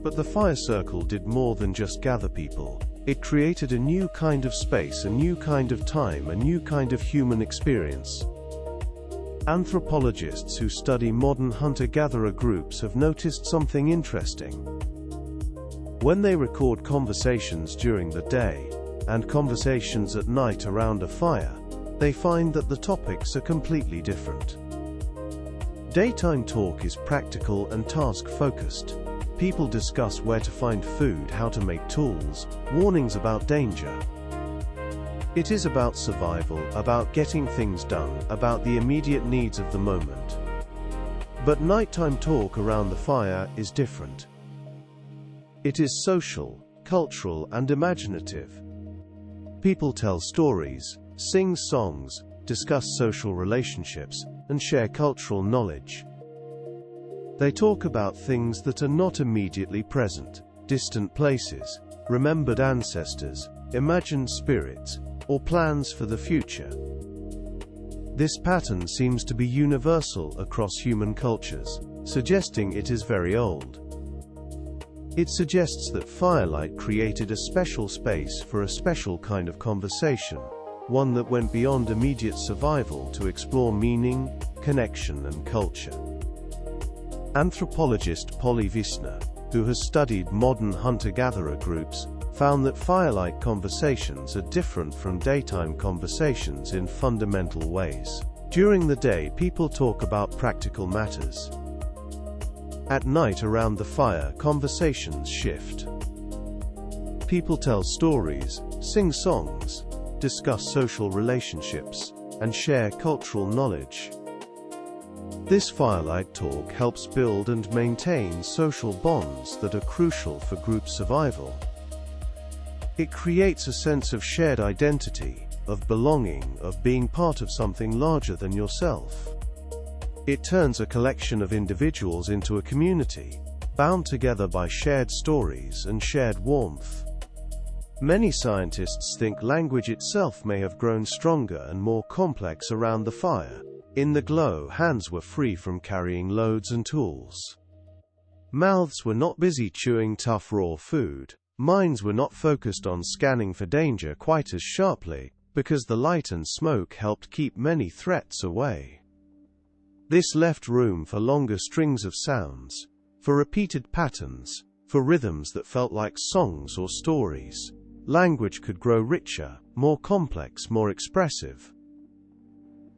But the fire circle did more than just gather people. It created a new kind of space, a new kind of time, a new kind of human experience. Anthropologists who study modern hunter-gatherer groups have noticed something interesting. When they record conversations during the day, and conversations at night around a fire, they find that the topics are completely different. Daytime talk is practical and task-focused. People discuss where to find food, how to make tools, warnings about danger. It is about survival, about getting things done, about the immediate needs of the moment. But nighttime talk around the fire is different. It is social, cultural, and imaginative. People tell stories, sing songs, discuss social relationships, and share cultural knowledge. They talk about things that are not immediately present, distant places, remembered ancestors, imagined spirits, or plans for the future. This pattern seems to be universal across human cultures, suggesting it is very old. It suggests that firelight created a special space for a special kind of conversation, one that went beyond immediate survival to explore meaning, connection, and culture. Anthropologist Polly Wiesner, who has studied modern hunter-gatherer groups, found that firelight conversations are different from daytime conversations in fundamental ways. During the day, people talk about practical matters. At night, around the fire, conversations shift. People tell stories, sing songs, discuss social relationships, and share cultural knowledge. This firelight talk helps build and maintain social bonds that are crucial for group survival. It creates a sense of shared identity, of belonging, of being part of something larger than yourself. It turns a collection of individuals into a community, bound together by shared stories and shared warmth. Many scientists think language itself may have grown stronger and more complex around the fire. In the glow, hands were free from carrying loads and tools. Mouths were not busy chewing tough raw food. Minds were not focused on scanning for danger quite as sharply, because the light and smoke helped keep many threats away. This left room for longer strings of sounds, for repeated patterns, for rhythms that felt like songs or stories. Language could grow richer, more complex, more expressive.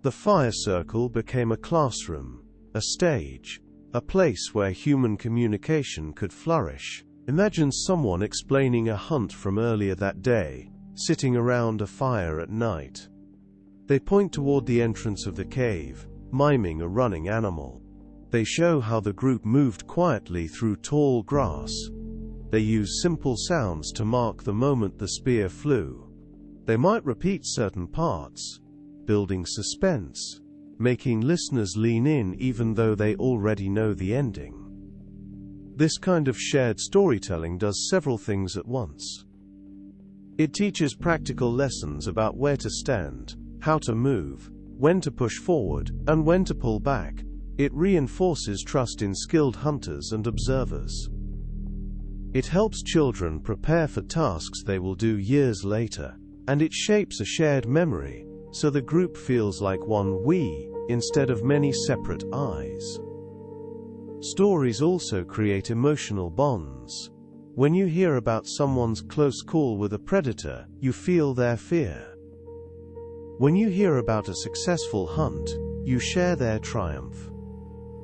The fire circle became a classroom, a stage, a place where human communication could flourish. Imagine someone explaining a hunt from earlier that day, sitting around a fire at night. They point toward the entrance of the cave, miming a running animal. They show how the group moved quietly through tall grass. They use simple sounds to mark the moment the spear flew. They might repeat certain parts, building suspense, making listeners lean in even though they already know the ending. This kind of shared storytelling does several things at once. It teaches practical lessons about where to stand, how to move, when to push forward, and when to pull back. It reinforces trust in skilled hunters and observers. It helps children prepare for tasks they will do years later, and it shapes a shared memory, so the group feels like one we, instead of many separate I's. Stories also create emotional bonds. When you hear about someone's close call with a predator, you feel their fear. When you hear about a successful hunt, you share their triumph.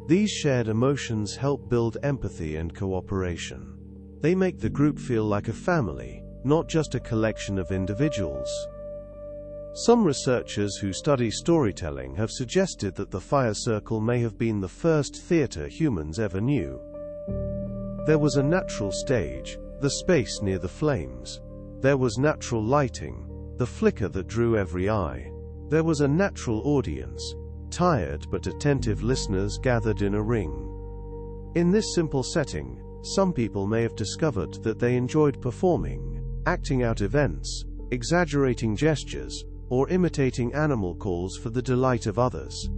These shared emotions help build empathy and cooperation. They make the group feel like a family, not just a collection of individuals. Some researchers who study storytelling have suggested that the fire circle may have been the first theater humans ever knew. There was a natural stage, the space near the flames. There was natural lighting, the flicker that drew every eye. There was a natural audience, tired but attentive listeners gathered in a ring. In this simple setting, some people may have discovered that they enjoyed performing, acting out events, exaggerating gestures, or imitating animal calls for the delight of others.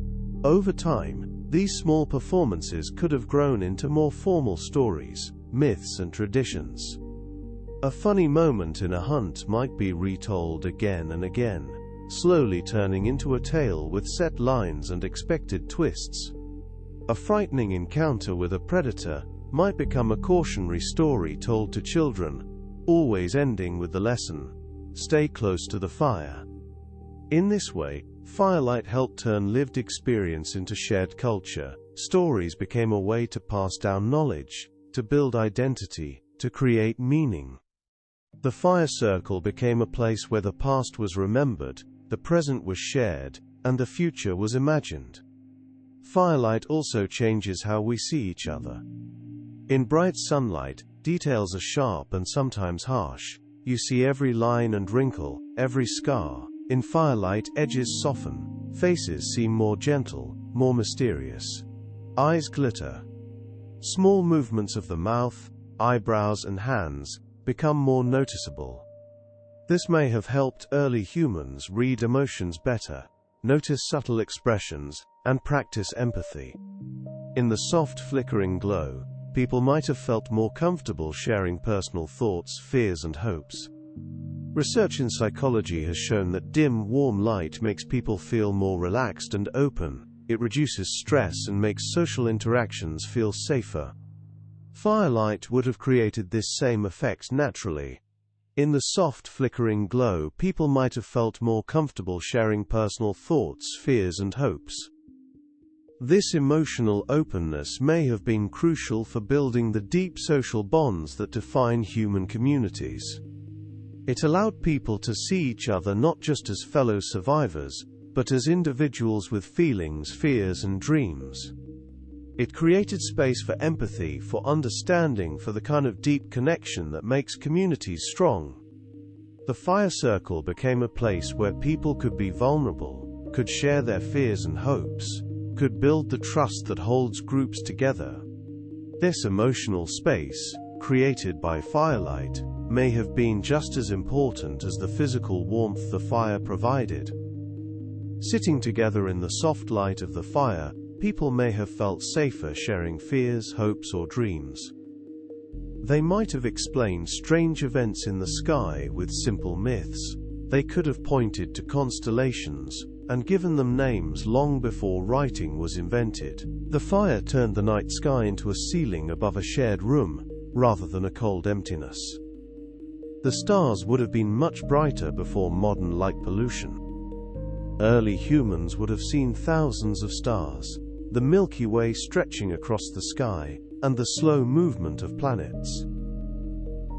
Over time, these small performances could have grown into more formal stories, myths, and traditions. A funny moment in a hunt might be retold again and again, slowly turning into a tale with set lines and expected twists. A frightening encounter with a predator might become a cautionary story told to children, always ending with the lesson, "Stay close to the fire." In this way, firelight helped turn lived experience into shared culture. Stories became a way to pass down knowledge, to build identity, to create meaning. The fire circle became a place where the past was remembered, the present was shared, and the future was imagined. Firelight also changes how we see each other. In bright sunlight, details are sharp and sometimes harsh. You see every line and wrinkle, every scar. In firelight, edges soften, faces seem more gentle, more mysterious. Eyes glitter. Small movements of the mouth, eyebrows and hands become more noticeable. This may have helped early humans read emotions better, notice subtle expressions, and practice empathy. In the soft flickering glow, people might have felt more comfortable sharing personal thoughts, fears, and hopes. Research in psychology has shown that dim, warm light makes people feel more relaxed and open. It reduces stress and makes social interactions feel safer. Firelight would have created this same effect naturally. In the soft flickering glow, people might have felt more comfortable sharing personal thoughts, fears, and hopes. This emotional openness may have been crucial for building the deep social bonds that define human communities. It allowed people to see each other not just as fellow survivors, but as individuals with feelings, fears, and dreams. It created space for empathy, for understanding, for the kind of deep connection that makes communities strong. The fire circle became a place where people could be vulnerable, could share their fears and hopes, could build the trust that holds groups together. This emotional space, created by firelight, may have been just as important as the physical warmth the fire provided. Sitting together in the soft light of the fire, people may have felt safer sharing fears, hopes, or dreams. They might have explained strange events in the sky with simple myths. They could have pointed to constellations and given them names long before writing was invented. The fire turned the night sky into a ceiling above a shared room, rather than a cold emptiness. The stars would have been much brighter before modern light pollution. Early humans would have seen thousands of stars, the Milky Way stretching across the sky, and the slow movement of planets.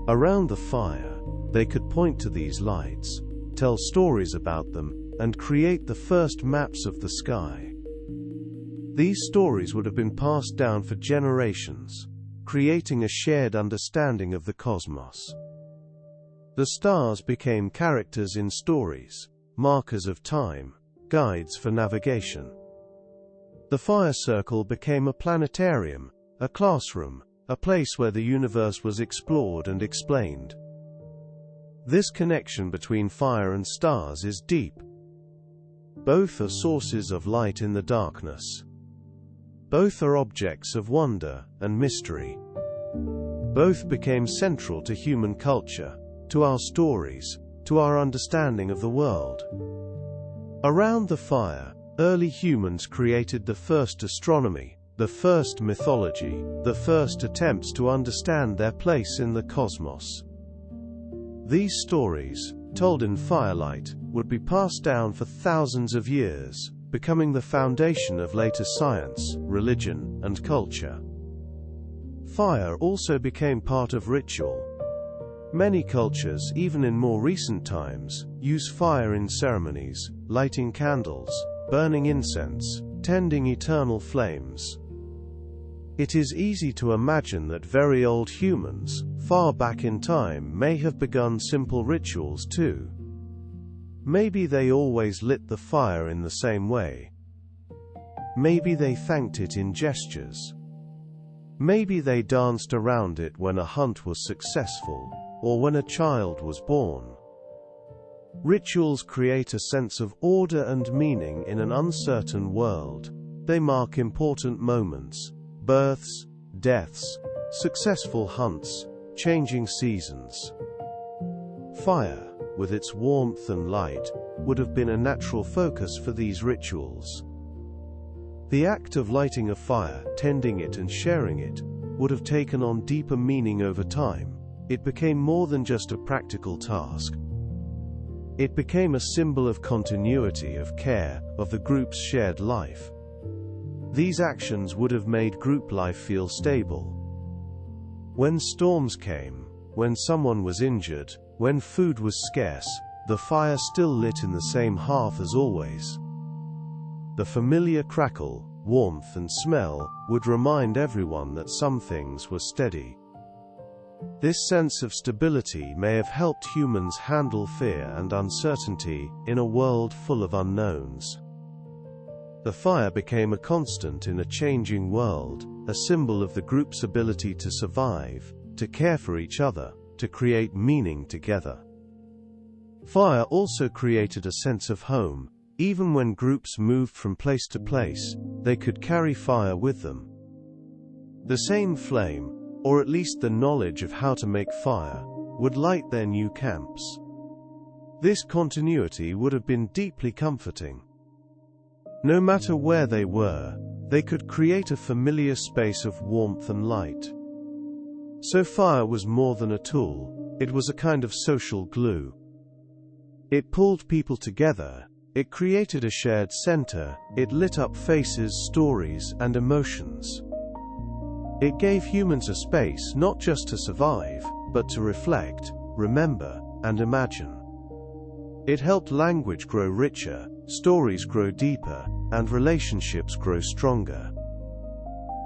Around the fire, they could point to these lights, tell stories about them, and create the first maps of the sky. These stories would have been passed down for generations, creating a shared understanding of the cosmos. The stars became characters in stories, markers of time, guides for navigation. The fire circle became a planetarium, a classroom, a place where the universe was explored and explained. This connection between fire and stars is deep. Both are sources of light in the darkness. Both are objects of wonder and mystery. Both became central to human culture, to our stories, to our understanding of the world. Around the fire, early humans created the first astronomy, the first mythology, the first attempts to understand their place in the cosmos. These stories, told in firelight, would be passed down for thousands of years, becoming the foundation of later science, religion, and culture. Fire also became part of ritual. Many cultures, even in more recent times, use fire in ceremonies, lighting candles, burning incense, tending eternal flames. It is easy to imagine that very old humans, far back in time, may have begun simple rituals too. Maybe they always lit the fire in the same way. Maybe they thanked it in gestures. Maybe they danced around it when a hunt was successful, or when a child was born. Rituals create a sense of order and meaning in an uncertain world. They mark important moments, births, deaths, successful hunts, changing seasons. Fire, with its warmth and light, would have been a natural focus for these rituals. The act of lighting a fire, tending it and sharing it, would have taken on deeper meaning over time. It became more than just a practical task. It became a symbol of continuity, of care, of the group's shared life. These actions would have made group life feel stable. When storms came, when someone was injured, when food was scarce, the fire still lit in the same hearth as always. The familiar crackle, warmth and smell would remind everyone that some things were steady. This sense of stability may have helped humans handle fear and uncertainty in a world full of unknowns. The fire became a constant in a changing world, a symbol of the group's ability to survive, to care for each other, to create meaning together. Fire also created a sense of home. Even when groups moved from place to place, they could carry fire with them. The same flame, or at least the knowledge of how to make fire, would light their new camps. This continuity would have been deeply comforting. No matter where they were, they could create a familiar space of warmth and light. So fire was more than a tool, it was a kind of social glue. It pulled people together, it created a shared center, it lit up faces, stories, and emotions. It gave humans a space not just to survive, but to reflect, remember, and imagine. It helped language grow richer, stories grow deeper, and relationships grow stronger.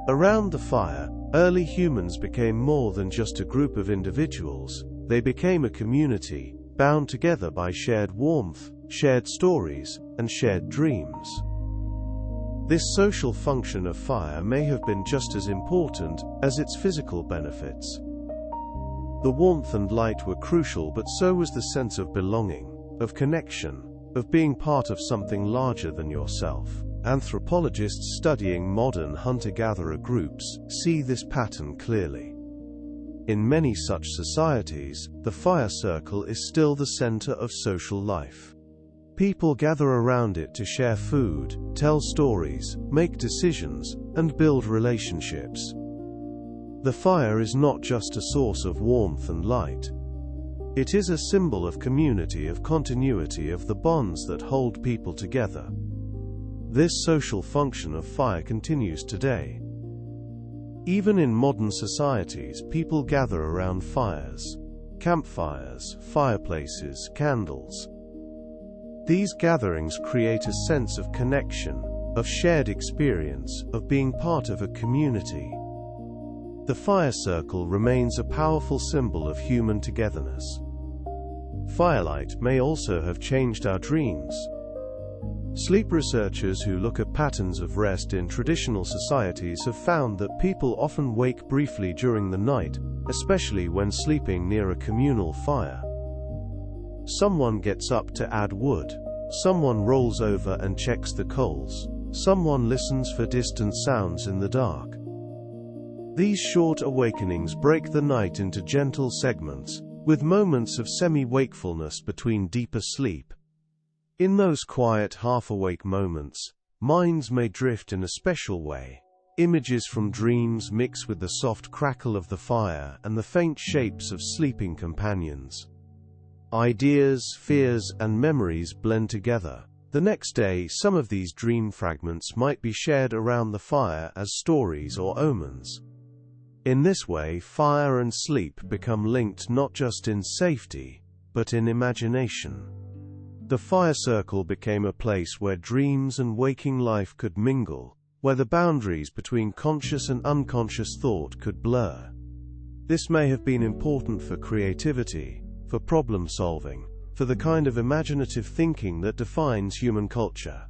Around the fire, early humans became more than just a group of individuals. They became a community, bound together by shared warmth, shared stories, and shared dreams. This social function of fire may have been just as important as its physical benefits. The warmth and light were crucial, but so was the sense of belonging, of connection, of being part of something larger than yourself. Anthropologists studying modern hunter-gatherer groups see this pattern clearly. In many such societies, the fire circle is still the center of social life. People gather around it to share food, tell stories, make decisions, and build relationships. The fire is not just a source of warmth and light. It is a symbol of community, of continuity, of the bonds that hold people together. This social function of fire continues today. Even in modern societies, people gather around fires. Campfires, fireplaces, candles. These gatherings create a sense of connection, of shared experience, of being part of a community. The fire circle remains a powerful symbol of human togetherness. Firelight may also have changed our dreams. Sleep researchers who look at patterns of rest in traditional societies have found that people often wake briefly during the night, especially when sleeping near a communal fire. Someone gets up to add wood. Someone rolls over and checks the coals. Someone listens for distant sounds in the dark. These short awakenings break the night into gentle segments, with moments of semi-wakefulness between deeper sleep. In those quiet, half-awake moments, minds may drift in a special way. Images from dreams mix with the soft crackle of the fire and the faint shapes of sleeping companions. Ideas, fears, and memories blend together. The next day, some of these dream fragments might be shared around the fire as stories or omens. In this way, fire and sleep become linked not just in safety, but in imagination. The fire circle became a place where dreams and waking life could mingle, where the boundaries between conscious and unconscious thought could blur. This may have been important for creativity, for problem solving, for the kind of imaginative thinking that defines human culture.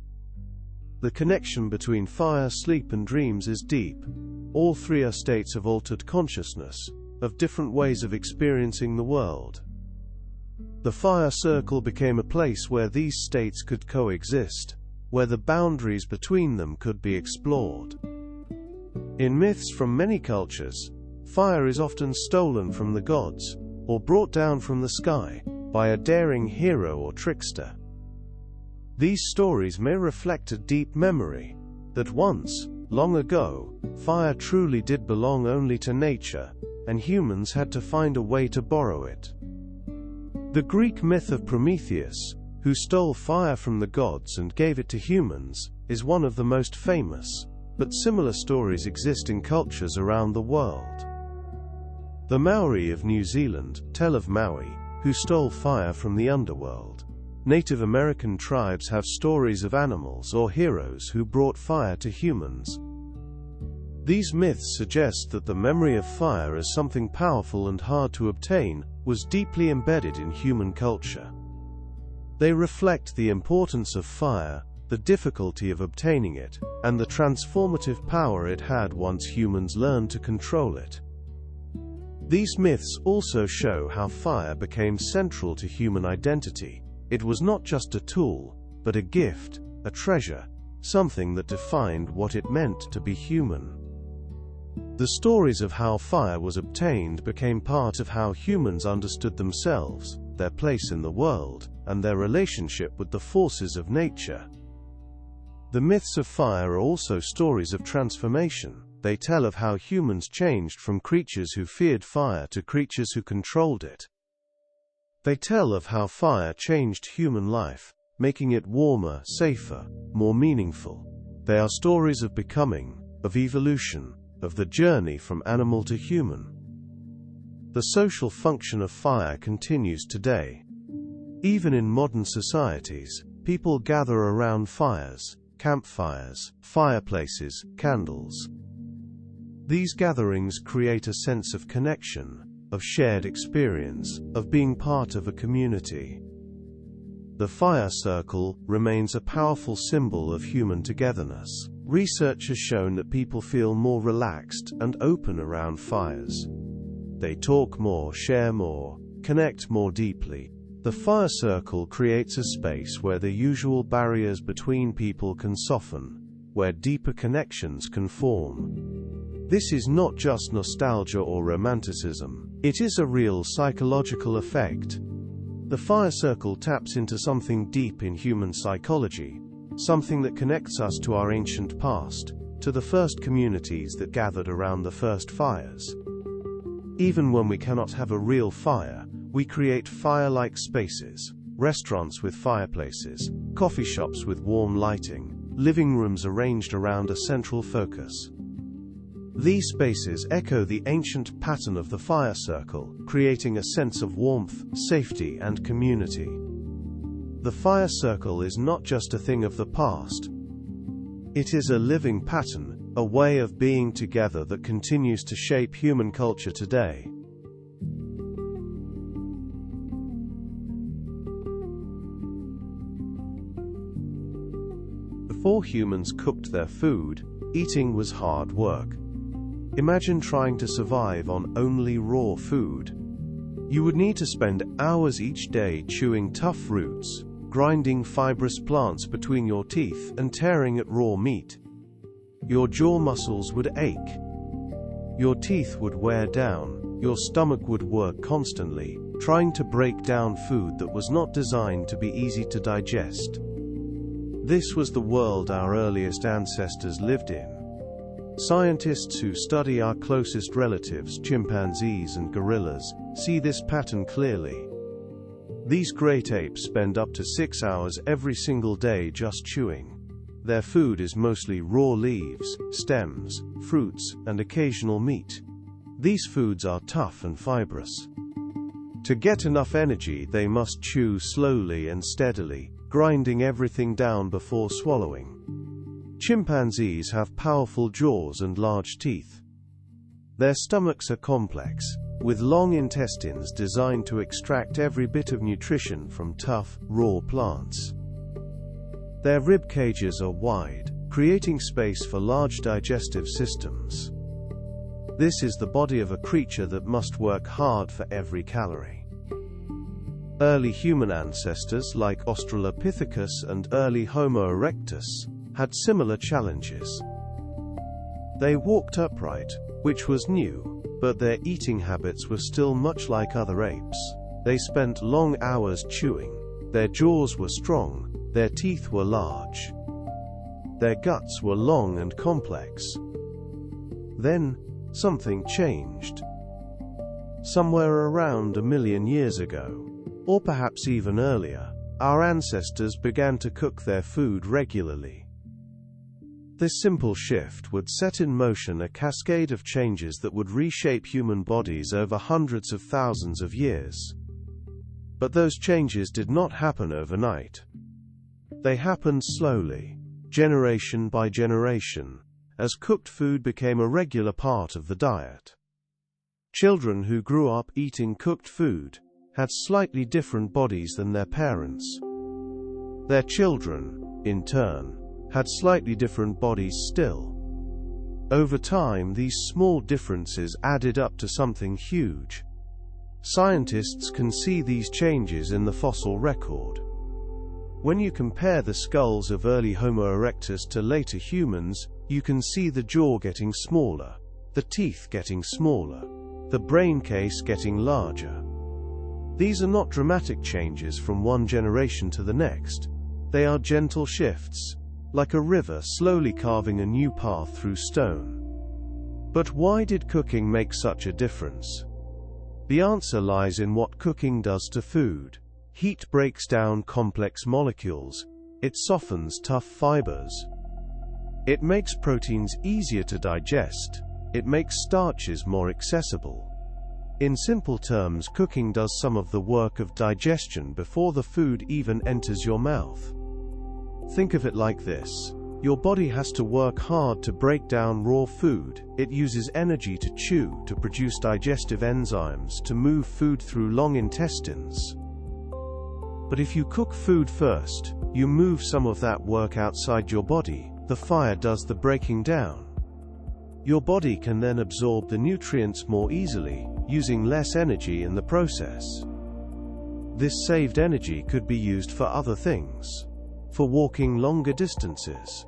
The connection between fire, sleep, and dreams is deep. All three are states of altered consciousness, of different ways of experiencing the world. The fire circle became a place where these states could coexist, where the boundaries between them could be explored. In myths from many cultures, fire is often stolen from the gods, or brought down from the sky, by a daring hero or trickster. These stories may reflect a deep memory that once, long ago, fire truly did belong only to nature, and humans had to find a way to borrow it. The Greek myth of Prometheus, who stole fire from the gods and gave it to humans, is one of the most famous, but similar stories exist in cultures around the world. The Maori of New Zealand tell of Maui, who stole fire from the underworld. Native American tribes have stories of animals or heroes who brought fire to humans. These myths suggest that the memory of fire as something powerful and hard to obtain was deeply embedded in human culture. They reflect the importance of fire, the difficulty of obtaining it, and the transformative power it had once humans learned to control it. These myths also show how fire became central to human identity. It was not just a tool, but a gift, a treasure, something that defined what it meant to be human. The stories of how fire was obtained became part of how humans understood themselves, their place in the world, and their relationship with the forces of nature. The myths of fire are also stories of transformation. They tell of how humans changed from creatures who feared fire to creatures who controlled it. They tell of how fire changed human life, making it warmer, safer, more meaningful. They are stories of becoming, of evolution, of the journey from animal to human. The social function of fire continues today. Even in modern societies, people gather around fires, campfires, fireplaces, candles. These gatherings create a sense of connection, of shared experience, of being part of a community. The fire circle remains a powerful symbol of human togetherness. Research has shown that people feel more relaxed and open around fires. They talk more, share more, connect more deeply. The fire circle creates a space where the usual barriers between people can soften, where deeper connections can form. This is not just nostalgia or romanticism. It is a real psychological effect. The fire circle taps into something deep in human psychology, something that connects us to our ancient past, to the first communities that gathered around the first fires. Even when we cannot have a real fire, we create fire-like spaces, restaurants with fireplaces, coffee shops with warm lighting, living rooms arranged around a central focus. These spaces echo the ancient pattern of the fire circle, creating a sense of warmth, safety, and community. The fire circle is not just a thing of the past. It is a living pattern, a way of being together that continues to shape human culture today. Before humans cooked their food, eating was hard work. Imagine trying to survive on only raw food. You would need to spend hours each day chewing tough roots, grinding fibrous plants between your teeth, and tearing at raw meat. Your jaw muscles would ache. Your teeth would wear down. Your stomach would work constantly, trying to break down food that was not designed to be easy to digest. This was the world our earliest ancestors lived in. Scientists who study our closest relatives, chimpanzees and gorillas, see this pattern clearly. These great apes spend up to 6 hours every single day just chewing. Their food is mostly raw leaves, stems, fruits, and occasional meat. These foods are tough and fibrous. To get enough energy, they must chew slowly and steadily, grinding everything down before swallowing. Chimpanzees have powerful jaws and large teeth. Their stomachs are complex, with long intestines designed to extract every bit of nutrition from tough, raw plants. Their rib cages are wide, creating space for large digestive systems. This is the body of a creature that must work hard for every calorie. Early human ancestors like Australopithecus and early Homo erectus had similar challenges. They walked upright, which was new, but their eating habits were still much like other apes. They spent long hours chewing. Their jaws were strong, their teeth were large. Their guts were long and complex. Then, something changed. Somewhere around 1 million years ago, or perhaps even earlier, our ancestors began to cook their food regularly. This simple shift would set in motion a cascade of changes that would reshape human bodies over hundreds of thousands of years. But those changes did not happen overnight. They happened slowly, generation by generation, as cooked food became a regular part of the diet. Children who grew up eating cooked food had slightly different bodies than their parents. Their children, in turn, had slightly different bodies still. Over time, these small differences added up to something huge. Scientists can see these changes in the fossil record. When you compare the skulls of early Homo erectus to later humans, you can see the jaw getting smaller, the teeth getting smaller, the brain case getting larger. These are not dramatic changes from one generation to the next. They are gentle shifts, like a river slowly carving a new path through stone. But why did cooking make such a difference? The answer lies in what cooking does to food. Heat breaks down complex molecules. It softens tough fibers. It makes proteins easier to digest. It makes starches more accessible. In simple terms, cooking does some of the work of digestion before the food even enters your mouth. Think of it like this. Your body has to work hard to break down raw food. It uses energy to chew, to produce digestive enzymes, to move food through long intestines. But if you cook food first, you move some of that work outside your body. The fire does the breaking down. Your body can then absorb the nutrients more easily, using less energy in the process. This saved energy could be used for other things. For walking longer distances.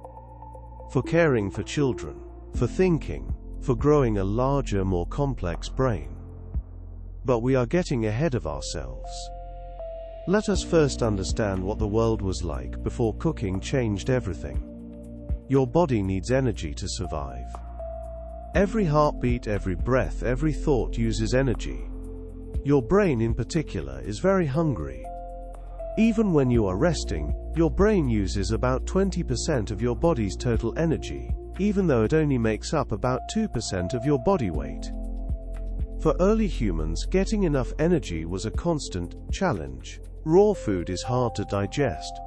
For caring for children. For thinking. For growing a larger, more complex brain. But we are getting ahead of ourselves. Let us first understand what the world was like before cooking changed everything. Your body needs energy to survive. Every heartbeat, every breath, every thought uses energy. Your brain in particular is very hungry. Even when you are resting, your brain uses about 20% of your body's total energy, even though it only makes up about 2% of your body weight. For early humans, getting enough energy was a constant challenge. Raw food is hard to digest.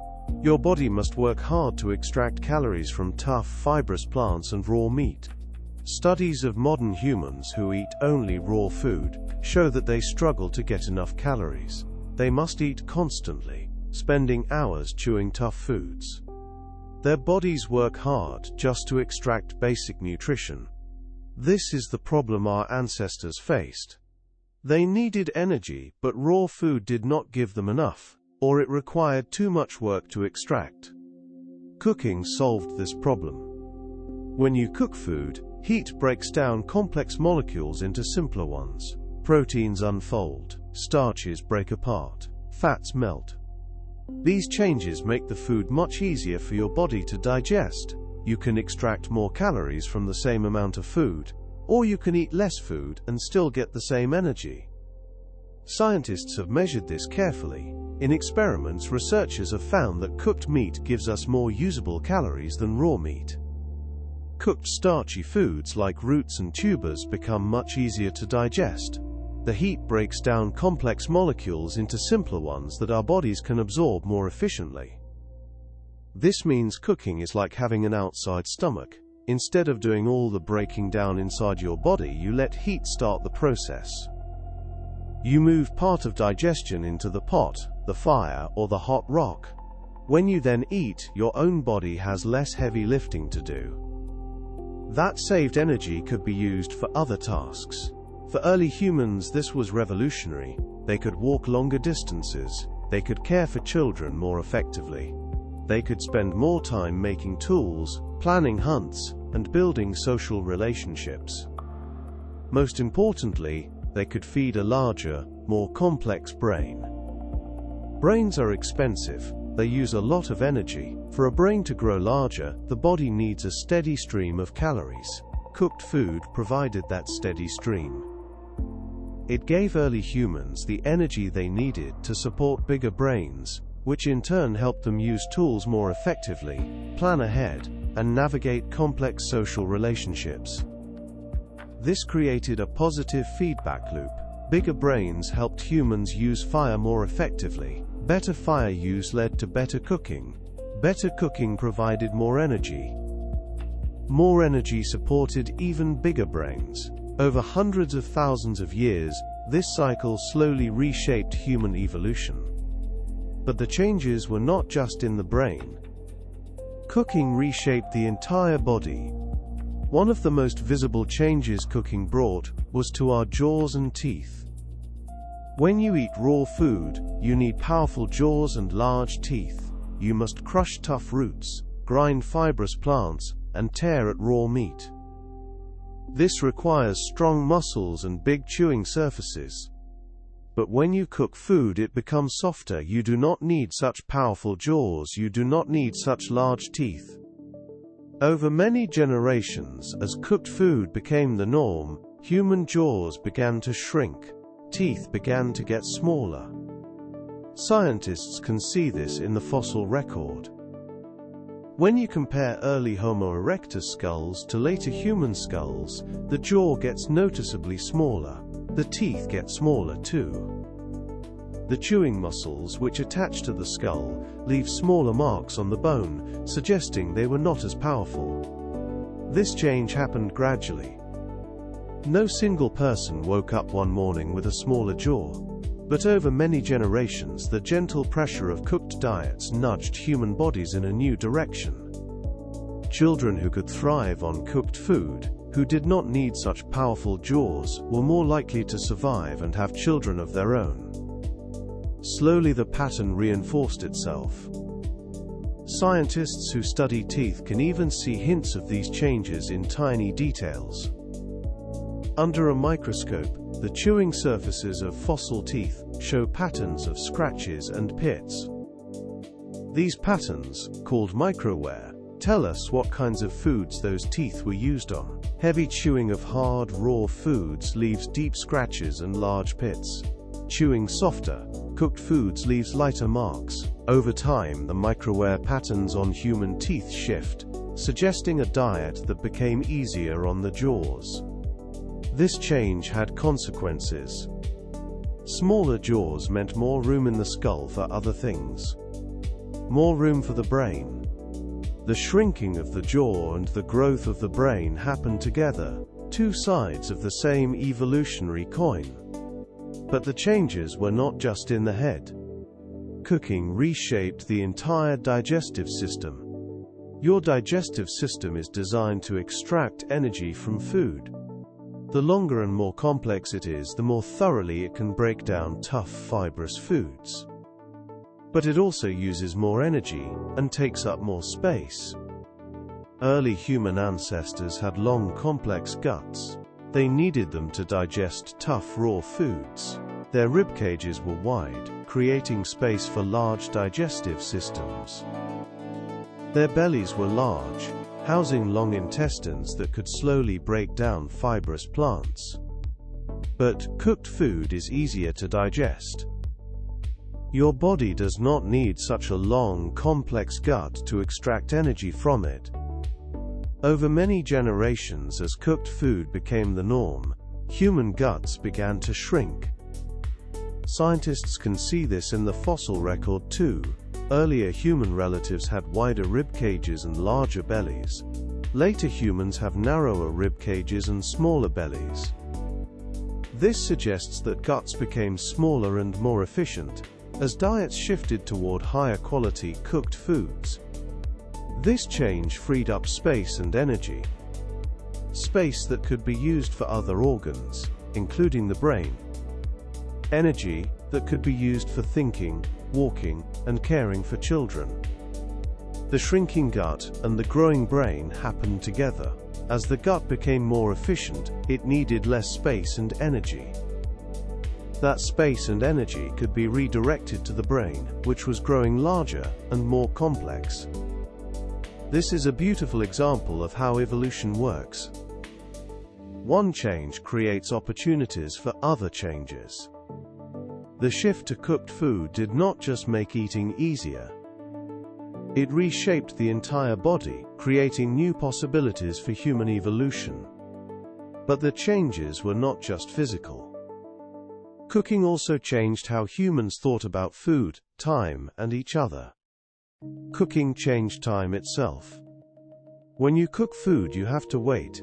Your body must work hard to extract calories from tough, fibrous plants and raw meat. Studies of modern humans who eat only raw food show that they struggle to get enough calories. They must eat constantly, spending hours chewing tough foods. Their bodies work hard just to extract basic nutrition. This is the problem our ancestors faced. They needed energy, but raw food did not give them enough, or it required too much work to extract. Cooking solved this problem. When you cook food, heat breaks down complex molecules into simpler ones. Proteins unfold, starches break apart, fats melt. These changes make the food much easier for your body to digest. You can extract more calories from the same amount of food, or you can eat less food and still get the same energy. Scientists have measured this carefully. In experiments, researchers have found that cooked meat gives us more usable calories than raw meat. Cooked starchy foods like roots and tubers become much easier to digest. The heat breaks down complex molecules into simpler ones that our bodies can absorb more efficiently. This means cooking is like having an outside stomach. Instead of doing all the breaking down inside your body, you let heat start the process. You move part of digestion into the pot, the fire, or the hot rock. When you then eat, your own body has less heavy lifting to do. That saved energy could be used for other tasks. For early humans, this was revolutionary. They could walk longer distances. They could care for children more effectively. They could spend more time making tools, planning hunts, and building social relationships. Most importantly, they could feed a larger, more complex brain. Brains are expensive. They use a lot of energy. For a brain to grow larger, the body needs a steady stream of calories. Cooked food provided that steady stream. It gave early humans the energy they needed to support bigger brains, which in turn helped them use tools more effectively, plan ahead, and navigate complex social relationships. This created a positive feedback loop. Bigger brains helped humans use fire more effectively. Better fire use led to better cooking. Better cooking provided more energy. More energy supported even bigger brains. Over hundreds of thousands of years, this cycle slowly reshaped human evolution. But the changes were not just in the brain. Cooking reshaped the entire body. One of the most visible changes cooking brought was to our jaws and teeth. When you eat raw food, you need powerful jaws and large teeth. You must crush tough roots, grind fibrous plants, and tear at raw meat. This requires strong muscles and big chewing surfaces. But when you cook food, it becomes softer. You do not need such powerful jaws. You do not need such large teeth. Over many generations, as cooked food became the norm, human jaws began to shrink. Teeth began to get smaller. Scientists can see this in the fossil record. When you compare early Homo erectus skulls to later human skulls, the jaw gets noticeably smaller. The teeth get smaller too. The chewing muscles which attach to the skull leave smaller marks on the bone, suggesting they were not as powerful. This change happened gradually. No single person woke up one morning with a smaller jaw. But over many generations, the gentle pressure of cooked diets nudged human bodies in a new direction. Children who could thrive on cooked food, who did not need such powerful jaws, were more likely to survive and have children of their own. Slowly the pattern reinforced itself. Scientists who study teeth can even see hints of these changes in tiny details. Under a microscope, the chewing surfaces of fossil teeth show patterns of scratches and pits. These patterns, called microwear, tell us what kinds of foods those teeth were used on. Heavy chewing of hard, raw foods leaves deep scratches and large pits. Chewing softer, cooked foods leaves lighter marks. Over time, the microwear patterns on human teeth shift, suggesting a diet that became easier on the jaws. This change had consequences. Smaller jaws meant more room in the skull for other things. More room for the brain. The shrinking of the jaw and the growth of the brain happened together, two sides of the same evolutionary coin. But the changes were not just in the head. Cooking reshaped the entire digestive system. Your digestive system is designed to extract energy from food. The longer and more complex it is, the more thoroughly it can break down tough, fibrous foods. But it also uses more energy and takes up more space. Early human ancestors had long, complex guts. They needed them to digest tough, raw foods. Their rib cages were wide, creating space for large digestive systems. Their bellies were large, housing long intestines that could slowly break down fibrous plants. But cooked food is easier to digest. Your body does not need such a long, complex gut to extract energy from it. Over many generations, as cooked food became the norm, human guts began to shrink. Scientists can see this in the fossil record too. Earlier human relatives had wider rib cages and larger bellies. Later humans have narrower rib cages and smaller bellies. This suggests that guts became smaller and more efficient, as diets shifted toward higher quality cooked foods. This change freed up space and energy. Space that could be used for other organs, including the brain. Energy that could be used for thinking, walking, and caring for children. The shrinking gut and the growing brain happened together. As the gut became more efficient, it needed less space and energy. that space and energy could be redirected to the brain, which was growing larger and more complex. This is a beautiful example of how evolution works. One change creates opportunities for other changes. The shift to cooked food did not just make eating easier. It reshaped the entire body, creating new possibilities for human evolution. But the changes were not just physical. Cooking also changed how humans thought about food, time, and each other. Cooking changed time itself. When you cook food, you have to wait.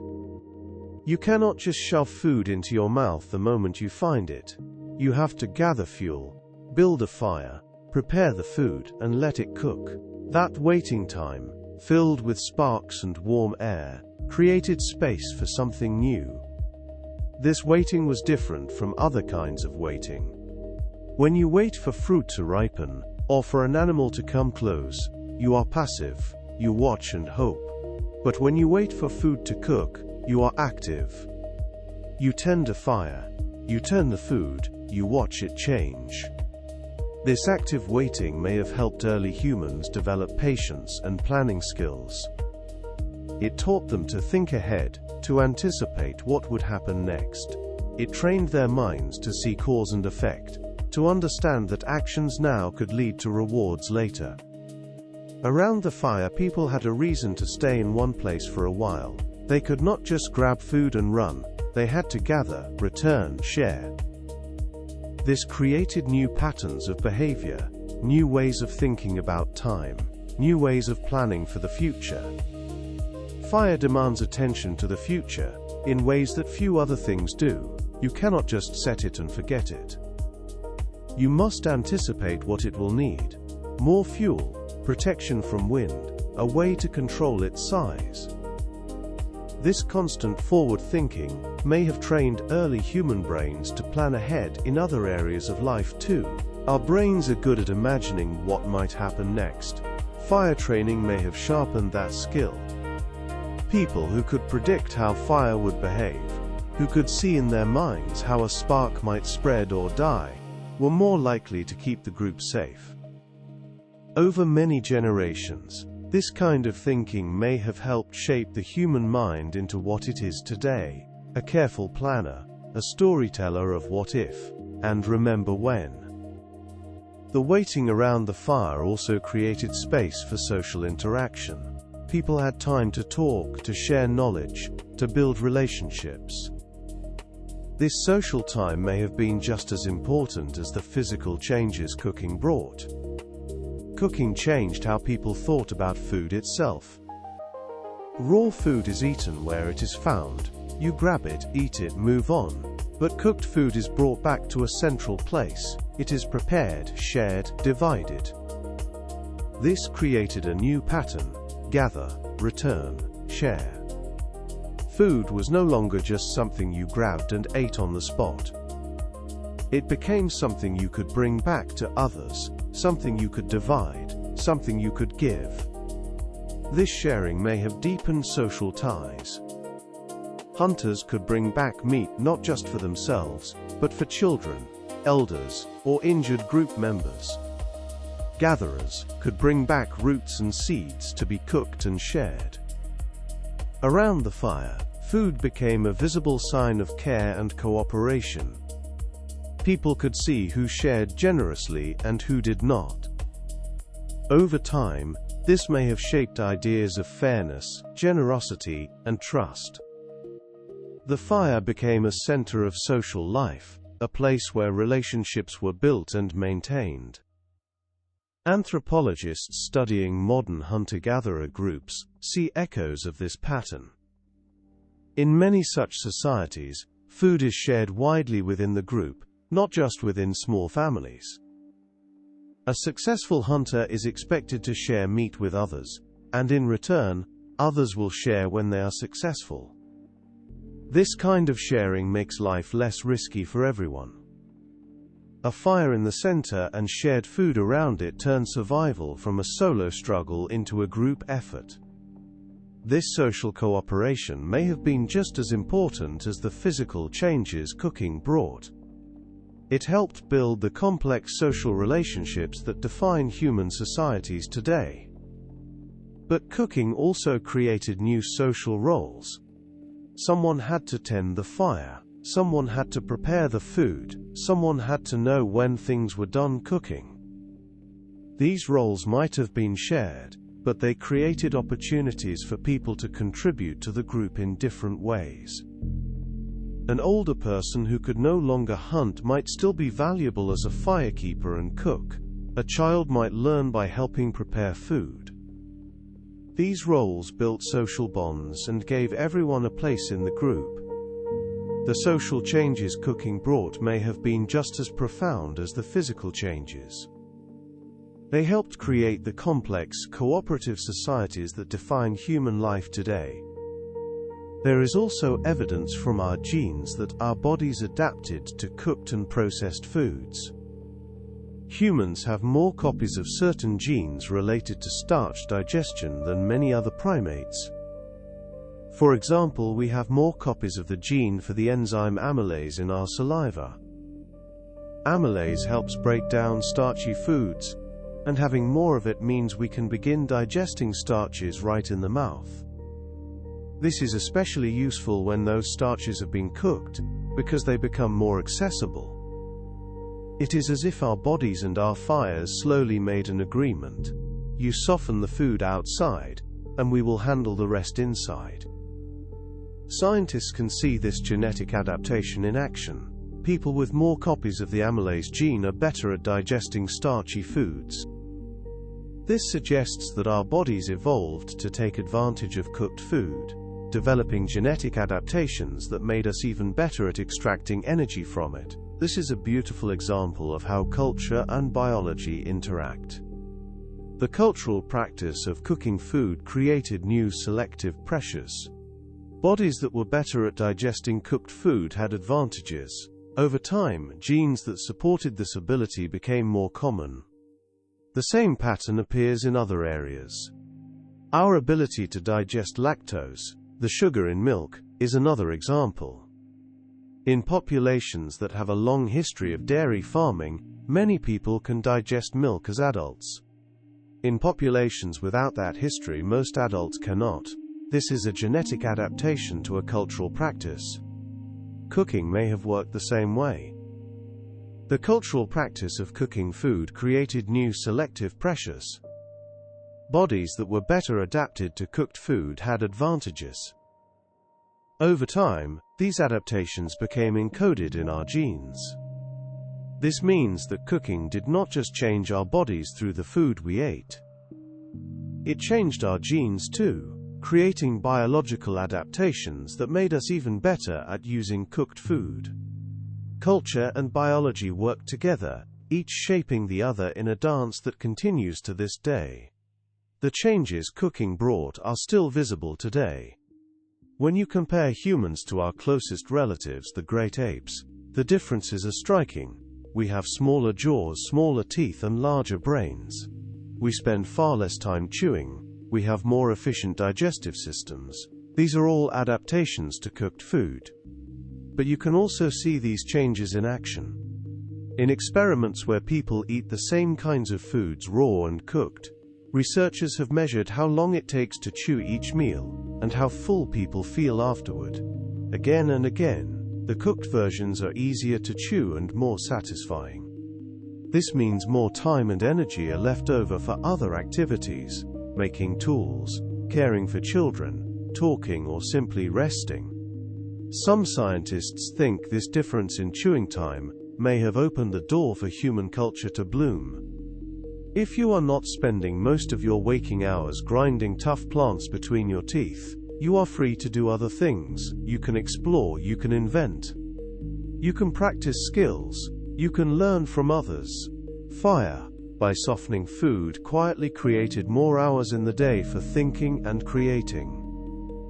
You cannot just shove food into your mouth the moment you find it. You have to gather fuel, build a fire, prepare the food, and let it cook. That waiting time, filled with sparks and warm air, created space for something new. This waiting was different from other kinds of waiting. When you wait for fruit to ripen, or for an animal to come close, you are passive, you watch and hope. But when you wait for food to cook, you are active. You tend a fire, you turn the food, you watch it change. This active waiting may have helped early humans develop patience and planning skills. It taught them to think ahead, to anticipate what would happen next. It trained their minds to see cause and effect, to understand that actions now could lead to rewards later. Around the fire, people had a reason to stay in one place for a while. They could not just grab food and run. They had to gather, return, share. This created new patterns of behavior, new ways of thinking about time, new ways of planning for the future. Fire demands attention to the future, in ways that few other things do. You cannot just set it and forget it. You must anticipate what it will need. More fuel, protection from wind, a way to control its size. This constant forward thinking may have trained early human brains to plan ahead in other areas of life too. Our brains are good at imagining what might happen next. Fire training may have sharpened that skill. People who could predict how fire would behave, who could see in their minds how a spark might spread or die, were more likely to keep the group safe. Over many generations, this kind of thinking may have helped shape the human mind into what it is today, a careful planner, a storyteller of what if, and remember when. The waiting around the fire also created space for social interaction. People had time to talk, to share knowledge, to build relationships. This social time may have been just as important as the physical changes cooking brought. Cooking changed how people thought about food itself. Raw food is eaten where it is found. You grab it, eat it, move on. But cooked food is brought back to a central place. It is prepared, shared, divided. This created a new pattern: gather, return, share. Food was no longer just something you grabbed and ate on the spot. It became something you could bring back to others, something you could divide, something you could give. This sharing may have deepened social ties. Hunters could bring back meat not just for themselves, but for children, elders, or injured group members. Gatherers could bring back roots and seeds to be cooked and shared. Around the fire, food became a visible sign of care and cooperation. People could see who shared generously and who did not. Over time, this may have shaped ideas of fairness, generosity, and trust. The fire became a center of social life, a place where relationships were built and maintained. Anthropologists studying modern hunter-gatherer groups see echoes of this pattern. In many such societies, food is shared widely within the group, not just within small families. A successful hunter is expected to share meat with others, and in return, others will share when they are successful. This kind of sharing makes life less risky for everyone. A fire in the center and shared food around it turn survival from a solo struggle into a group effort. This social cooperation may have been just as important as the physical changes cooking brought. It helped build the complex social relationships that define human societies today. But cooking also created new social roles. Someone had to tend the fire, someone had to prepare the food, someone had to know when things were done cooking. These roles might have been shared, but they created opportunities for people to contribute to the group in different ways. An older person who could no longer hunt might still be valuable as a firekeeper and cook. A child might learn by helping prepare food. These roles built social bonds and gave everyone a place in the group. The social changes cooking brought may have been just as profound as the physical changes. They helped create the complex, cooperative societies that define human life today. There is also evidence from our genes that our bodies adapted to cooked and processed foods. Humans have more copies of certain genes related to starch digestion than many other primates. For example, we have more copies of the gene for the enzyme amylase in our saliva. Amylase helps break down starchy foods, and having more of it means we can begin digesting starches right in the mouth. This is especially useful when those starches have been cooked, because they become more accessible. It is as if our bodies and our fires slowly made an agreement. You soften the food outside, and we will handle the rest inside. Scientists can see this genetic adaptation in action. People with more copies of the amylase gene are better at digesting starchy foods. This suggests that our bodies evolved to take advantage of cooked food, developing genetic adaptations that made us even better at extracting energy from it. This is a beautiful example of how culture and biology interact. The cultural practice of cooking food created new selective pressures. Bodies that were better at digesting cooked food had advantages. Over time, genes that supported this ability became more common. The same pattern appears in other areas. Our ability to digest lactose, the sugar in milk, is another example. In populations that have a long history of dairy farming, many people can digest milk as adults. In populations without that history, most adults cannot. This is a genetic adaptation to a cultural practice. Cooking may have worked the same way. The cultural practice of cooking food created new selective pressures. Bodies that were better adapted to cooked food had advantages. Over time, these adaptations became encoded in our genes. This means that cooking did not just change our bodies through the food we ate. It changed our genes too, creating biological adaptations that made us even better at using cooked food. Culture and biology work together, each shaping the other in a dance that continues to this day. The changes cooking brought are still visible today. When you compare humans to our closest relatives, the great apes, the differences are striking. We have smaller jaws, smaller teeth, and larger brains. We spend far less time chewing. We have more efficient digestive systems. These are all adaptations to cooked food. But you can also see these changes in action. In experiments where people eat the same kinds of foods raw and cooked, researchers have measured how long it takes to chew each meal, and how full people feel afterward. Again and again, the cooked versions are easier to chew and more satisfying. This means more time and energy are left over for other activities, making tools, caring for children, talking, or simply resting. Some scientists think this difference in chewing time may have opened the door for human culture to bloom. If you are not spending most of your waking hours grinding tough plants between your teeth, you are free to do other things. You can explore, you can invent. You can practice skills, you can learn from others. Fire, by softening food, quietly created more hours in the day for thinking and creating.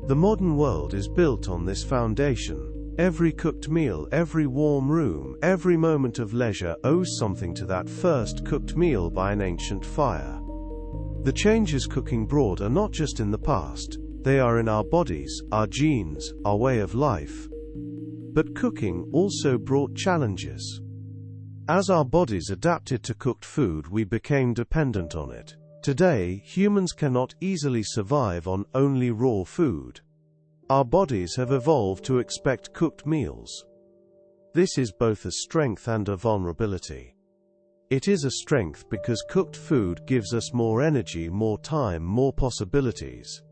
The modern world is built on this foundation. Every cooked meal, every warm room, every moment of leisure owes something to that first cooked meal by an ancient fire. The changes cooking brought are not just in the past, they are in our bodies, our genes, our way of life. But cooking also brought challenges. As our bodies adapted to cooked food, we became dependent on it. Today, humans cannot easily survive on only raw food. Our bodies have evolved to expect cooked meals. This is both a strength and a vulnerability. It is a strength because cooked food gives us more energy, more time, more possibilities.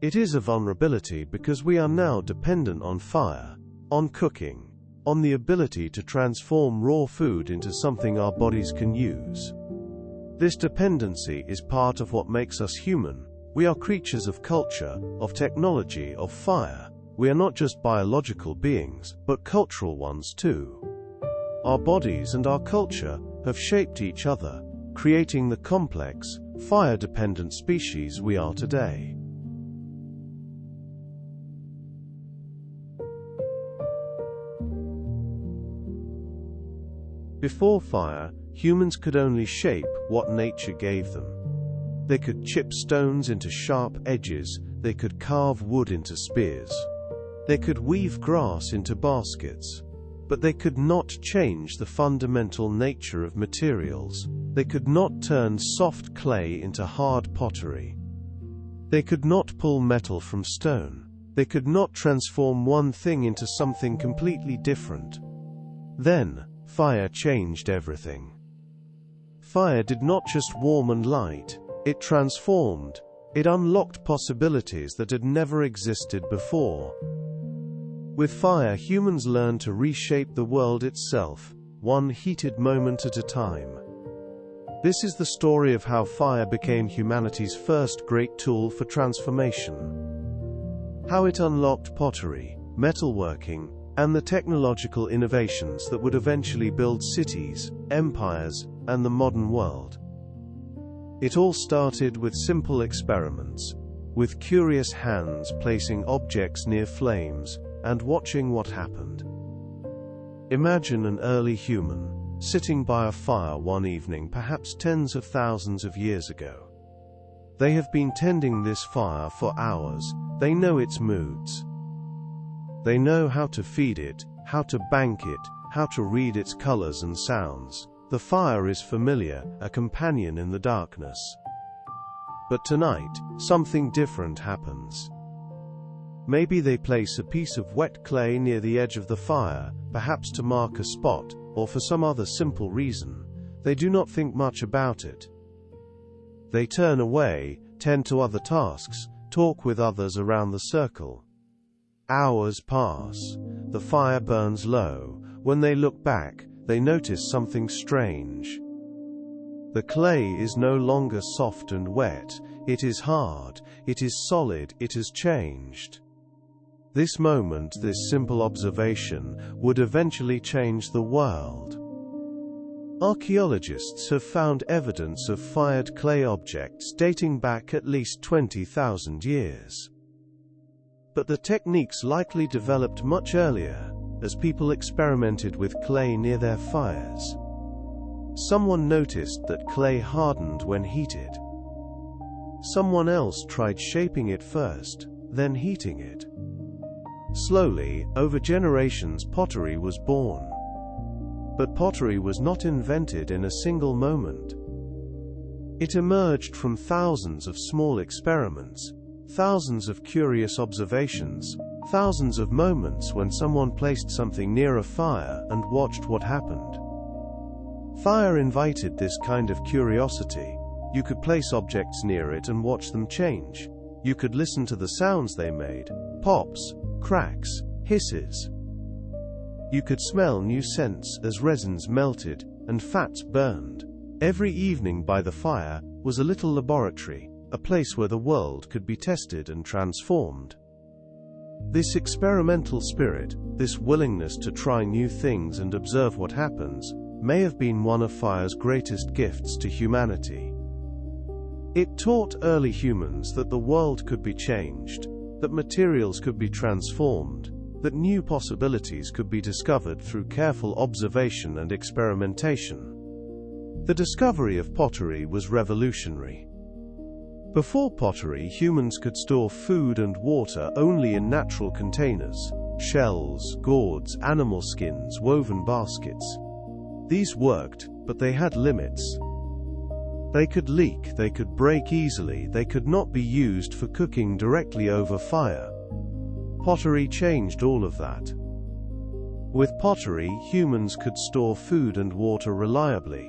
It is a vulnerability because we are now dependent on fire, on cooking, on the ability to transform raw food into something our bodies can use. This dependency is part of what makes us human. We are creatures of culture, of technology, of fire. We are not just biological beings, but cultural ones too. Our bodies and our culture have shaped each other, creating the complex, fire-dependent species we are today. Before fire, humans could only shape what nature gave them. They could chip stones into sharp edges, they could carve wood into spears. They could weave grass into baskets. But they could not change the fundamental nature of materials. They could not turn soft clay into hard pottery. They could not pull metal from stone. They could not transform one thing into something completely different. Then, fire changed everything. Fire did not just warm and light, it transformed. It unlocked possibilities that had never existed before. With fire, humans learned to reshape the world itself, one heated moment at a time. This is the story of how fire became humanity's first great tool for transformation. How it unlocked pottery, metalworking, and the technological innovations that would eventually build cities, empires, and the modern world. It all started with simple experiments, with curious hands placing objects near flames and watching what happened. Imagine an early human sitting by a fire one evening, perhaps tens of thousands of years ago. They have been tending this fire for hours. They know its moods. They know how to feed it, how to bank it, how to read its colors and sounds. The fire is familiar, a companion in the darkness. But tonight, something different happens. Maybe they place a piece of wet clay near the edge of the fire, perhaps to mark a spot, or for some other simple reason. They do not think much about it. They turn away, tend to other tasks, talk with others around the circle. Hours pass. The fire burns low. When they look back, they notice something strange. The clay is no longer soft and wet. It is hard. It is solid. It has changed. This moment, this simple observation, would eventually change the world. Archaeologists have found evidence of fired clay objects dating back at least 20,000 years. But the techniques likely developed much earlier, as people experimented with clay near their fires. Someone noticed that clay hardened when heated. Someone else tried shaping it first, then heating it. Slowly, over generations, pottery was born. But pottery was not invented in a single moment. It emerged from thousands of small experiments, thousands of curious observations, thousands of moments when someone placed something near a fire and watched what happened. Fire invited this kind of curiosity. You could place objects near it and watch them change. You could listen to the sounds they made, pops, cracks, hisses. You could smell new scents as resins melted and fats burned. Every evening by the fire was a little laboratory, a place where the world could be tested and transformed. This experimental spirit, this willingness to try new things and observe what happens, may have been one of fire's greatest gifts to humanity. It taught early humans that the world could be changed, that materials could be transformed, that new possibilities could be discovered through careful observation and experimentation. The discovery of pottery was revolutionary. Before pottery, humans could store food and water only in natural containers, shells, gourds, animal skins, woven baskets. These worked, but they had limits. They could leak, they could break easily, they could not be used for cooking directly over fire. Pottery changed all of that. With pottery, humans could store food and water reliably.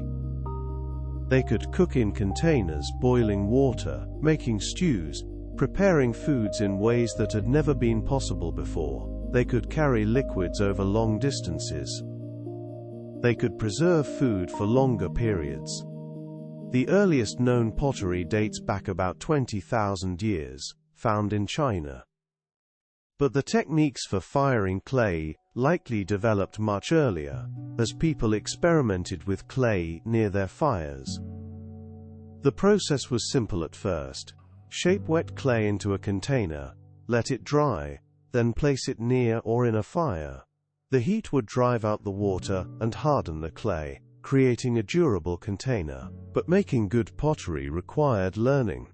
They could cook in containers, boiling water, making stews, preparing foods in ways that had never been possible before. They could carry liquids over long distances. They could preserve food for longer periods. The earliest known pottery dates back about 20,000 years, found in China. But the techniques for firing clay likely developed much earlier, as people experimented with clay near their fires. The process was simple at first. Shape wet clay into a container, let it dry, then place it near or in a fire. The heat would drive out the water and harden the clay, creating a durable container. But making good pottery required learning.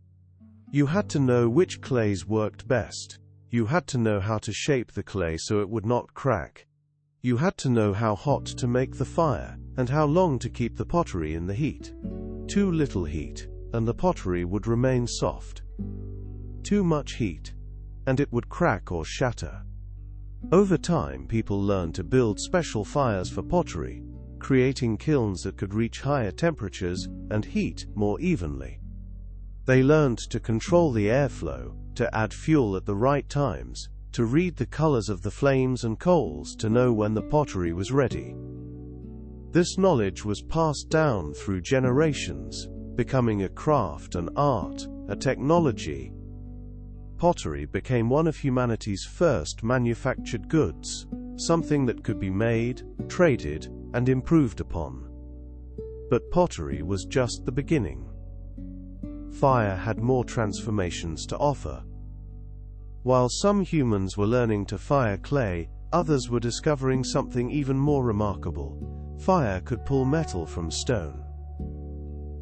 You had to know which clays worked best. You had to know how to shape the clay so it would not crack. You had to know how hot to make the fire, and how long to keep the pottery in the heat. Too little heat, and the pottery would remain soft. Too much heat, and it would crack or shatter. Over time, people learned to build special fires for pottery, creating kilns that could reach higher temperatures and heat more evenly. They learned to control the airflow, to add fuel at the right times, to read the colors of the flames and coals to know when the pottery was ready. This knowledge was passed down through generations, becoming a craft, an art, a technology. Pottery became one of humanity's first manufactured goods, something that could be made, traded, and improved upon. But pottery was just the beginning. Fire had more transformations to offer. While some humans were learning to fire clay, others were discovering something even more remarkable. Fire could pull metal from stone.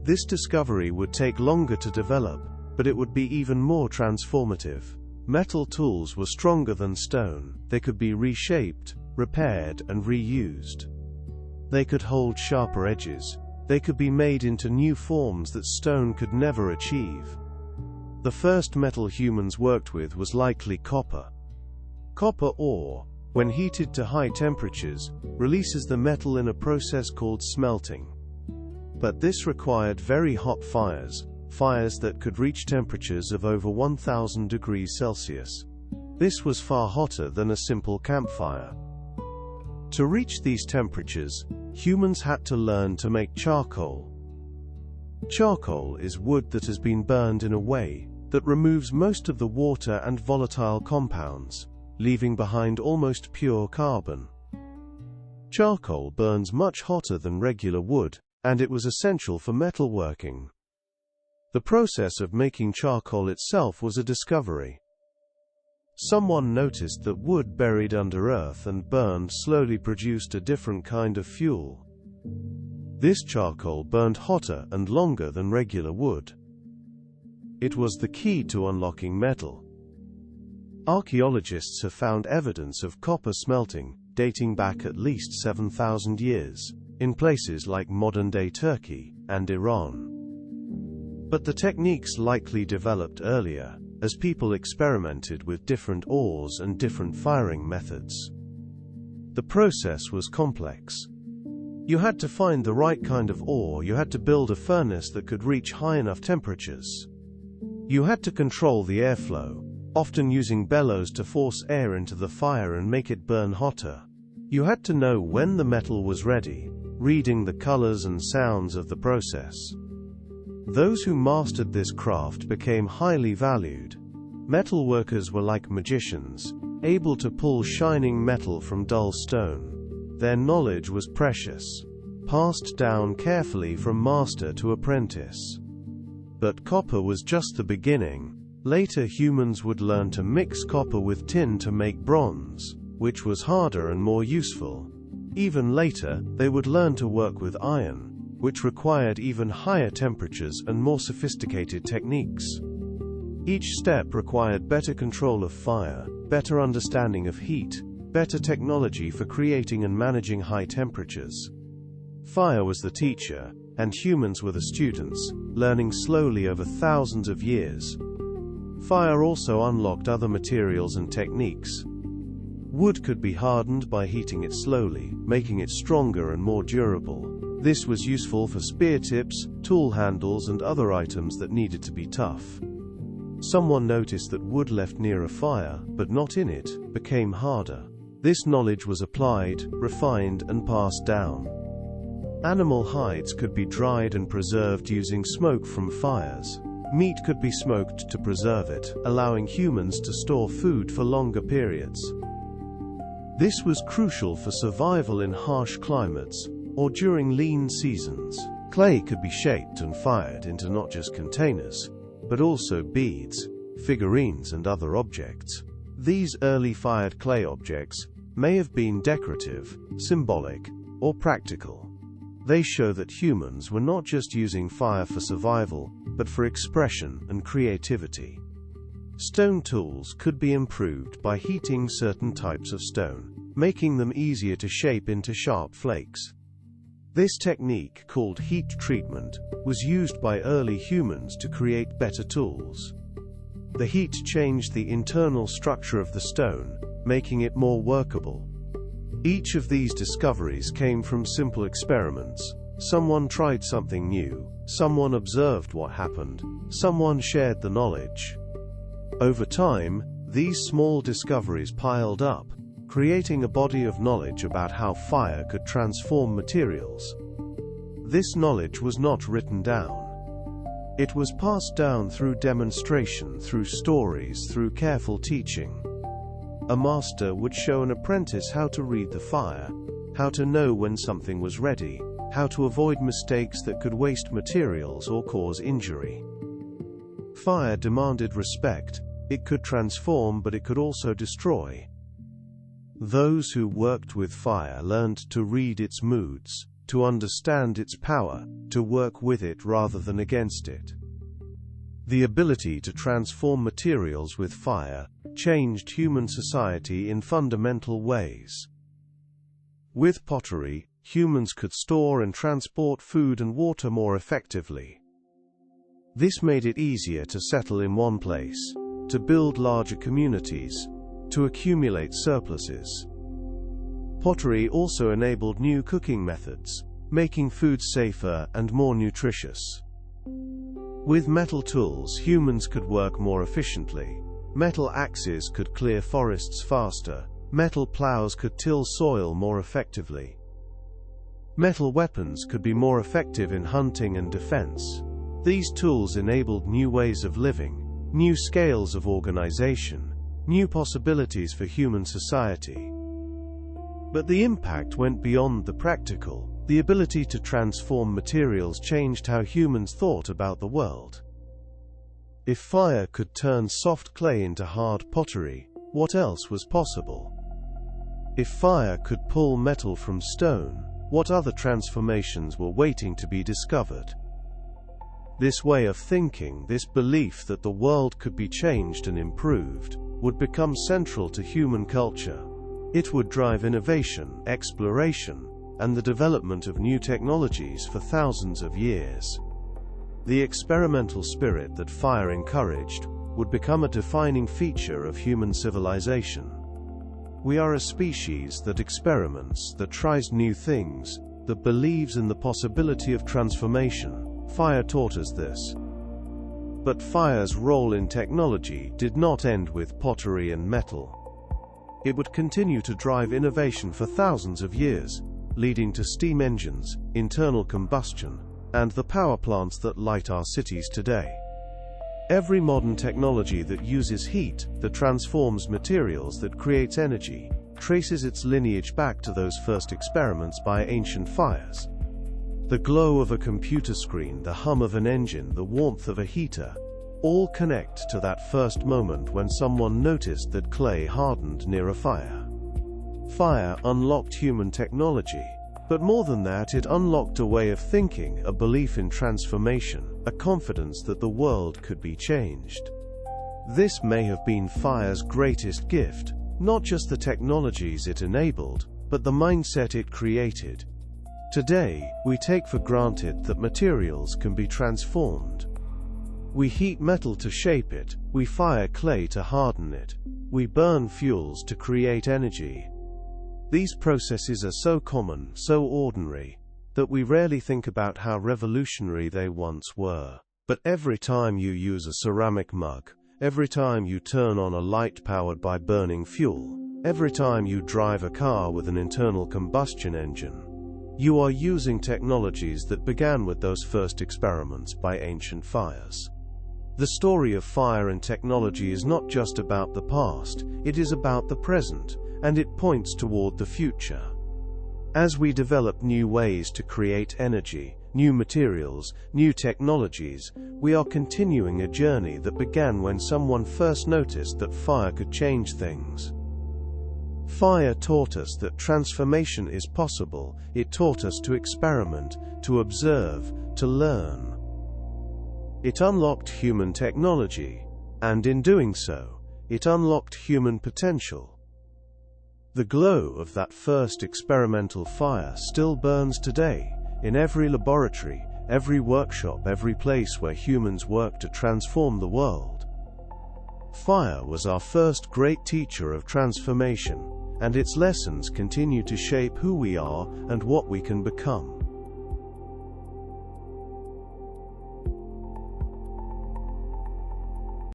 This discovery would take longer to develop, but it would be even more transformative. Metal tools were stronger than stone. They could be reshaped, repaired, and reused. They could hold sharper edges. They could be made into new forms that stone could never achieve. The first metal humans worked with was likely copper. Copper ore, when heated to high temperatures, releases the metal in a process called smelting. But this required very hot fires, fires that could reach temperatures of over 1000 degrees Celsius. This was far hotter than a simple campfire. To reach these temperatures, humans had to learn to make charcoal. Charcoal is wood that has been burned in a way that removes most of the water and volatile compounds, leaving behind almost pure carbon. Charcoal burns much hotter than regular wood, and it was essential for metalworking. The process of making charcoal itself was a discovery. Someone noticed that wood buried under earth and burned slowly produced a different kind of fuel. This charcoal burned hotter and longer than regular wood. It was the key to unlocking metal. Archaeologists have found evidence of copper smelting, dating back at least 7,000 years, in places like modern-day Turkey and Iran. But the techniques likely developed earlier, as people experimented with different ores and different firing methods. The process was complex. You had to find the right kind of ore, you had to build a furnace that could reach high enough temperatures. You had to control the airflow, often using bellows to force air into the fire and make it burn hotter. You had to know when the metal was ready, reading the colors and sounds of the process. Those who mastered this craft became highly valued. Metalworkers were like magicians, able to pull shining metal from dull stone. Their knowledge was precious, passed down carefully from master to apprentice. But copper was just the beginning. Later humans would learn to mix copper with tin to make bronze, which was harder and more useful. Even later, they would learn to work with iron, which required even higher temperatures and more sophisticated techniques. Each step required better control of fire, better understanding of heat, better technology for creating and managing high temperatures. Fire was the teacher, and humans were the students, learning slowly over thousands of years. Fire also unlocked other materials and techniques. Wood could be hardened by heating it slowly, making it stronger and more durable. This was useful for spear tips, tool handles, and other items that needed to be tough. Someone noticed that wood left near a fire, but not in it, became harder. This knowledge was applied, refined, and passed down. Animal hides could be dried and preserved using smoke from fires. Meat could be smoked to preserve it, allowing humans to store food for longer periods. This was crucial for survival in harsh climates, or during lean seasons. Clay could be shaped and fired into not just containers, but also beads, figurines, and other objects. These early fired clay objects may have been decorative, symbolic, or practical. They show that humans were not just using fire for survival, but for expression and creativity. Stone tools could be improved by heating certain types of stone, making them easier to shape into sharp flakes. This technique, called heat treatment, was used by early humans to create better tools. The heat changed the internal structure of the stone, making it more workable. Each of these discoveries came from simple experiments. Someone tried something new, someone observed what happened, someone shared the knowledge. Over time, these small discoveries piled up, creating a body of knowledge about how fire could transform materials. This knowledge was not written down. It was passed down through demonstration, through stories, through careful teaching. A master would show an apprentice how to read the fire, how to know when something was ready, how to avoid mistakes that could waste materials or cause injury. Fire demanded respect. It could transform, but it could also destroy. Those who worked with fire learned to read its moods, to understand its power, to work with it rather than against it. The ability to transform materials with fire changed human society in fundamental ways. With pottery, humans could store and transport food and water more effectively. This made it easier to settle in one place, to build larger communities, to accumulate surpluses. Pottery also enabled new cooking methods, making food safer and more nutritious. With metal tools, humans could work more efficiently. Metal axes could clear forests faster. Metal plows could till soil more effectively. Metal weapons could be more effective in hunting and defense. These tools enabled new ways of living, new scales of organization, new possibilities for human society. But the impact went beyond the practical. The ability to transform materials changed how humans thought about the world. If fire could turn soft clay into hard pottery, what else was possible? If fire could pull metal from stone, what other transformations were waiting to be discovered? This way of thinking, this belief that the world could be changed and improved, would become central to human culture. It would drive innovation, exploration, and the development of new technologies for thousands of years. The experimental spirit that fire encouraged would become a defining feature of human civilization. We are a species that experiments, that tries new things, that believes in the possibility of transformation. Fire taught us this. But fire's role in technology did not end with pottery and metal. It would continue to drive innovation for thousands of years, leading to steam engines, internal combustion, and the power plants that light our cities today. Every modern technology that uses heat, that transforms materials, that creates energy, traces its lineage back to those first experiments by ancient fires. The glow of a computer screen, the hum of an engine, the warmth of a heater, all connect to that first moment when someone noticed that clay hardened near a fire. Fire unlocked human technology, but more than that, it unlocked a way of thinking, a belief in transformation, a confidence that the world could be changed. This may have been fire's greatest gift, not just the technologies it enabled, but the mindset it created. Today, we take for granted that materials can be transformed. We heat metal to shape it, we fire clay to harden it, we burn fuels to create energy. These processes are so common, so ordinary, that we rarely think about how revolutionary they once were. But every time you use a ceramic mug, every time you turn on a light powered by burning fuel, every time you drive a car with an internal combustion engine, you are using technologies that began with those first experiments by ancient fires. The story of fire and technology is not just about the past, it is about the present, and it points toward the future. As we develop new ways to create energy, new materials, new technologies, we are continuing a journey that began when someone first noticed that fire could change things. Fire taught us that transformation is possible. It taught us to experiment, to observe, to learn. It unlocked human technology, and in doing so, it unlocked human potential. The glow of that first experimental fire still burns today, in every laboratory, every workshop, every place where humans work to transform the world. Fire was our first great teacher of transformation, and its lessons continue to shape who we are and what we can become.